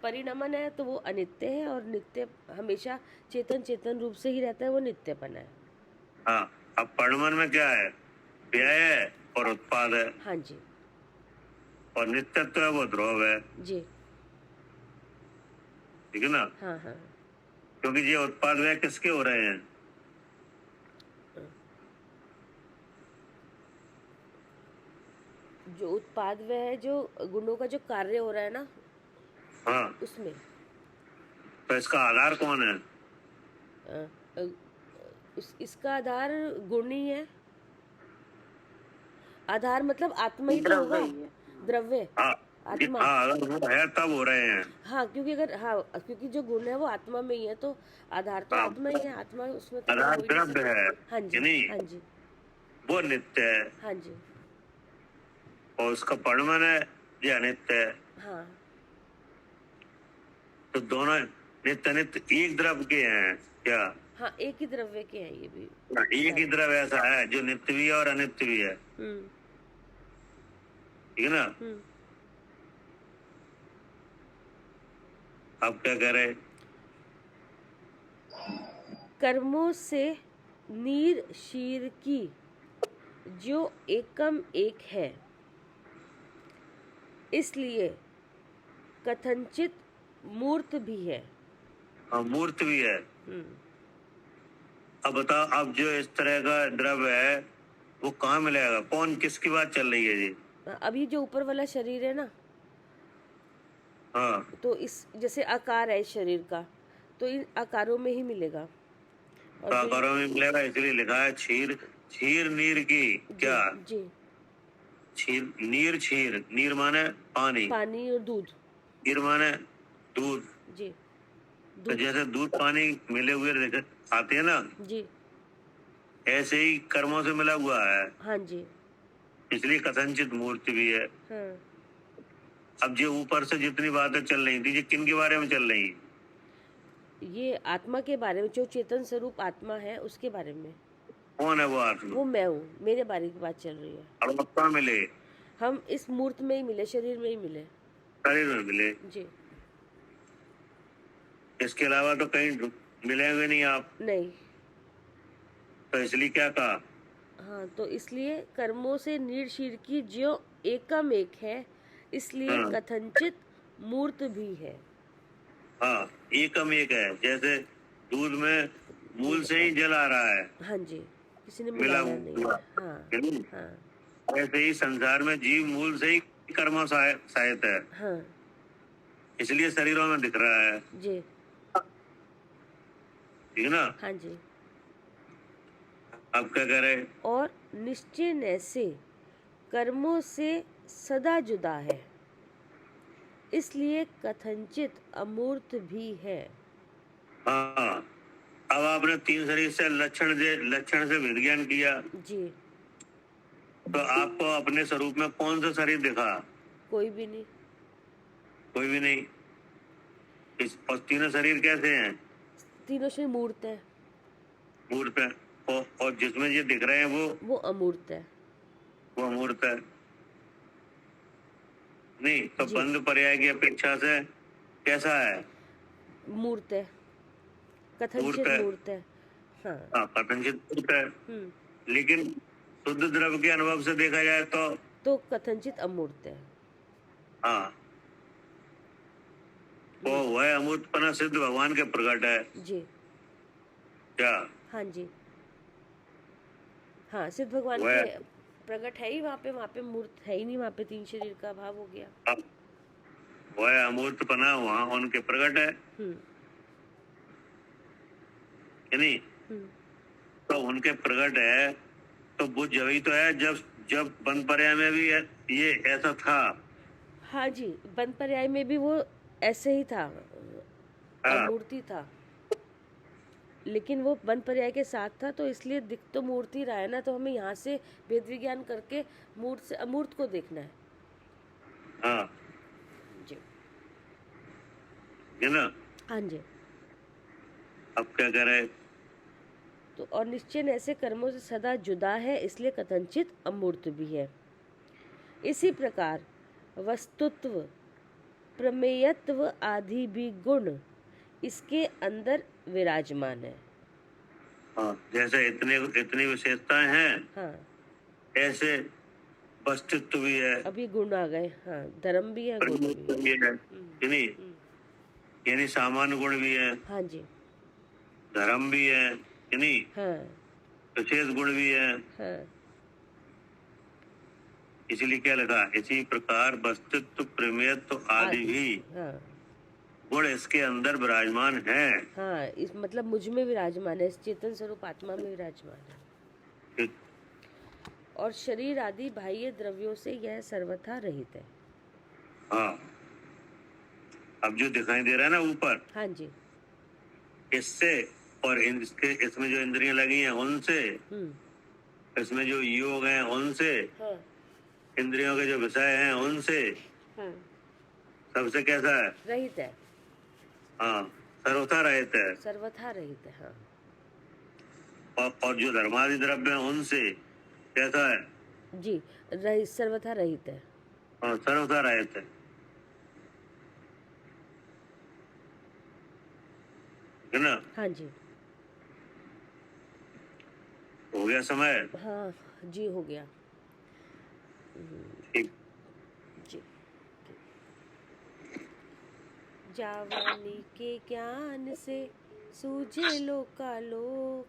परिणमन है तो वो अनित्य है, और नित्य हमेशा चेतन रूप से ही रहता है, वो नित्यपना है। हाँ, अब पढ़मन में क्या है? व्यय है और उत्पाद है, हाँ जी और नित्यत्व है वो ध्रुव है, जी ठीक है ना? हाँ हाँ क्योंकि ये उत्पाद व्यय किसके हो रहे हैं? जो उत्पाद वह है, जो गुणों का जो कार्य हो रहा है ना, हाँ, उसमें तो इसका आधार कौन है? अ, अ, इसका आधार गुण ही है। आधार मतलब आत्मा ही तो द्रव्य होगा, ही है। द्रव्य हाँ, आत्मा। हाँ, अगर वो है तब हो रहे हैं। हाँ, क्योंकि अगर हाँ, क्योंकि जो गुण है वो आत्मा में ही है, तो आधार तो हाँ, आत्मा ही है, आत्मा उसमें तो आधार हो ही नहीं द्रव्य सकता। है हाँ कि जी नहीं? हाँ जी वो नित्य है, हाँ जी और उसका पढ़मन है ये अनित्य है। हाँ तो दोनों नित्य नित्य एक द्रव्य के हैं। क्या? हाँ, एक ही द्रव्य के हैं ये भी। एक ही द्रव्य ऐसा है जो नित्य भी है और अनित्य भी है, हम्म ठीक है ना? हम्म आप क्या कह रहे? कर्मों से नीर शीर की जो एकम एक है, इसलिए कथनचित मूर्त भी है। हाँ, मूर्त भी है। हम्म अब बताओ, अब जो इस तरह का द्रव्य है वो कहाँ मिलेगा? कौन किसकी बात चल रही है जी? अभी जो ऊपर वाला शरीर है ना, हाँ, तो इस जैसे आकार है इस शरीर का, तो इन आकारों में ही मिलेगा। और तो जो आकारों में मिलेगा, इसलिए लिखा है क्षीर क्षीर नीर की। क्या? जी क्षीर नीर माने पानी, पानी और दूध। क्षीर माने दूध। जी तो दूध। जैसे दूध पानी मिले हुए आते हैं ना, जी ऐसे ही कर्मों से मिला हुआ है, हाँ जी इसलिए कथनचित मूर्ति भी है। हाँ, अब जो ऊपर से जितनी बातें चल रही थी, ये किन के बारे में चल रही? ये आत्मा के बारे में, जो चेतन स्वरूप आत्मा है उसके बारे में। कौन है वो आत्मा? वो मैं हूँ, मेरे बारे की बात चल रही है। और कहाँ मिले? हम इस मूर्त में ही मिले, शरीर में ही मिले। शरीर में मिले, जी इसके अलावा तो कहीं मिलेंगे नहीं आप, नहीं। तो इसलिए क्या कहा? हाँ, तो इसलिए कर्मों से नीर की जो एकम एक है, इसलिए हाँ। कथनचित मूर्त भी है। हाँ, एकम एक है। जैसे दूध में मूल से ही जल आ रहा है, हाँ जी, किसी ने मिला मिलाया नहीं हुआ, है। हाँ है नहीं? हाँ ऐसे ही संसार में जीव मूल से ही कर्म सहायत है, हाँ इसलिए शरीरों में दिख रहा है, जी ठीक है ना? हाँ जी। आप क्या कह रहे? और निश्चय से कर्मों से सदा जुदा है, इसलिए कथनचित अमूर्त भी है। हाँ, अब आपने तीन शरीर से लक्षण से विज्ञान किया, जी तो आपको अपने स्वरूप में कौन सा शरीर दिखा? कोई भी नहीं। कोई भी नहीं। और तीनों शरीर कैसे हैं? तीनों शरीर मूर्त है। मूर्त है। और जिसमें ये दिख रहे हैं वो अमूर्त है। वो अमूर्त है। नहीं तो जी। बंध पर्याय की अपेक्षा से कैसा है? मूर्त है, कथनचित है। मूर्त है। हाँ। हाँ, कथनचित मूर्त है। हम्म। लेकिन शुद्ध द्रव्य के अनुभव से देखा जाए तो कथनचित अमूर्त है। हाँ, तो वह अमूर्तपना सिद्ध भगवान के प्रकट है। जी। क्या? हाँ जी। हाँ, सिद्ध भगवान वह के प्रकट है ही वहाँ पे मूर्त है ही नहीं, वहाँ पे तीन शरीर का अभाव हो गया। वह अमूर्तपना वहाँ उनके प्रकट है हम्म। कि नहीं? तो उनके प्रकट है तो वो जब तो है जब बंद पर्याय में भी ये ऐसा था। हाँ जी, बंद पर्याय में भी वो ऐसे ही था, हाँ, अमूर्ति था। लेकिन वो बंद पर्याय के साथ था, तो इसलिए दिख तो मूर्ति रहा है ना, तो हमें यहाँ से वेद विज्ञान करके मूर्त से अमूर्त को देखना है। हाँ, जी। है ना? हाँ जी। अब क्या करे? तो और निश्चय ऐसे कर्मों से सदा जुदा है, इसलिए कथनचित अमूर्त भी है। इसी प्रकार वस्तुत्व, प्रमेयत्व आदि भी गुण इसके अंदर विराजमान है। हाँ, जैसे इतनी विशेषताएं हैं, हाँ, ऐसे वस्तुत्व भी है, अभी गुण आ गए। हाँ, धर्म भी है, गुण भी है। भी है कि नहीं? यानी सामान्य गुण भी है, हाँ जी। धर्म भी है कि नहीं? हाँ। विशेष गुण भी है। हाँ। इसीलिए क्या लगा? इसी प्रकार वस्तुत्व, प्रमेयत्व आदि भी हाँ। गुण इसके अंदर विराजमान है। हाँ, इस मतलब मुझ में विराजमान है, इस चेतन स्वरूप आत्मा में विराजमान है। ठीक। और शरीर आदि बाह्य द्रव्यों से यह सर्वथा रहित है। हाँ, अब जो दिखाई दे रहा है ना ऊपर, हाँ जी। इससे और इसमें जो इंद्रियां लगी हैं उनसे, इसमें जो योग हैं उनसे, हाँ। इंद्रियों के जो विषय हैं उनसे, हाँ। सबसे कैसा है? रहित है। हाँ, सर्वथा रहित है। सर्वथा रहित है। हाँ। और जो धर्मादि द्रव्य हैं उनसे कैसा है? जी, रहित, सर्वथा रहित है। हाँ, सर्वथा रहित है ना? हाँ जी। हो गया समय? हाँ जी, हो गया। ठीक। जी। जावानी के ज्ञान से सूझे लोकालोक,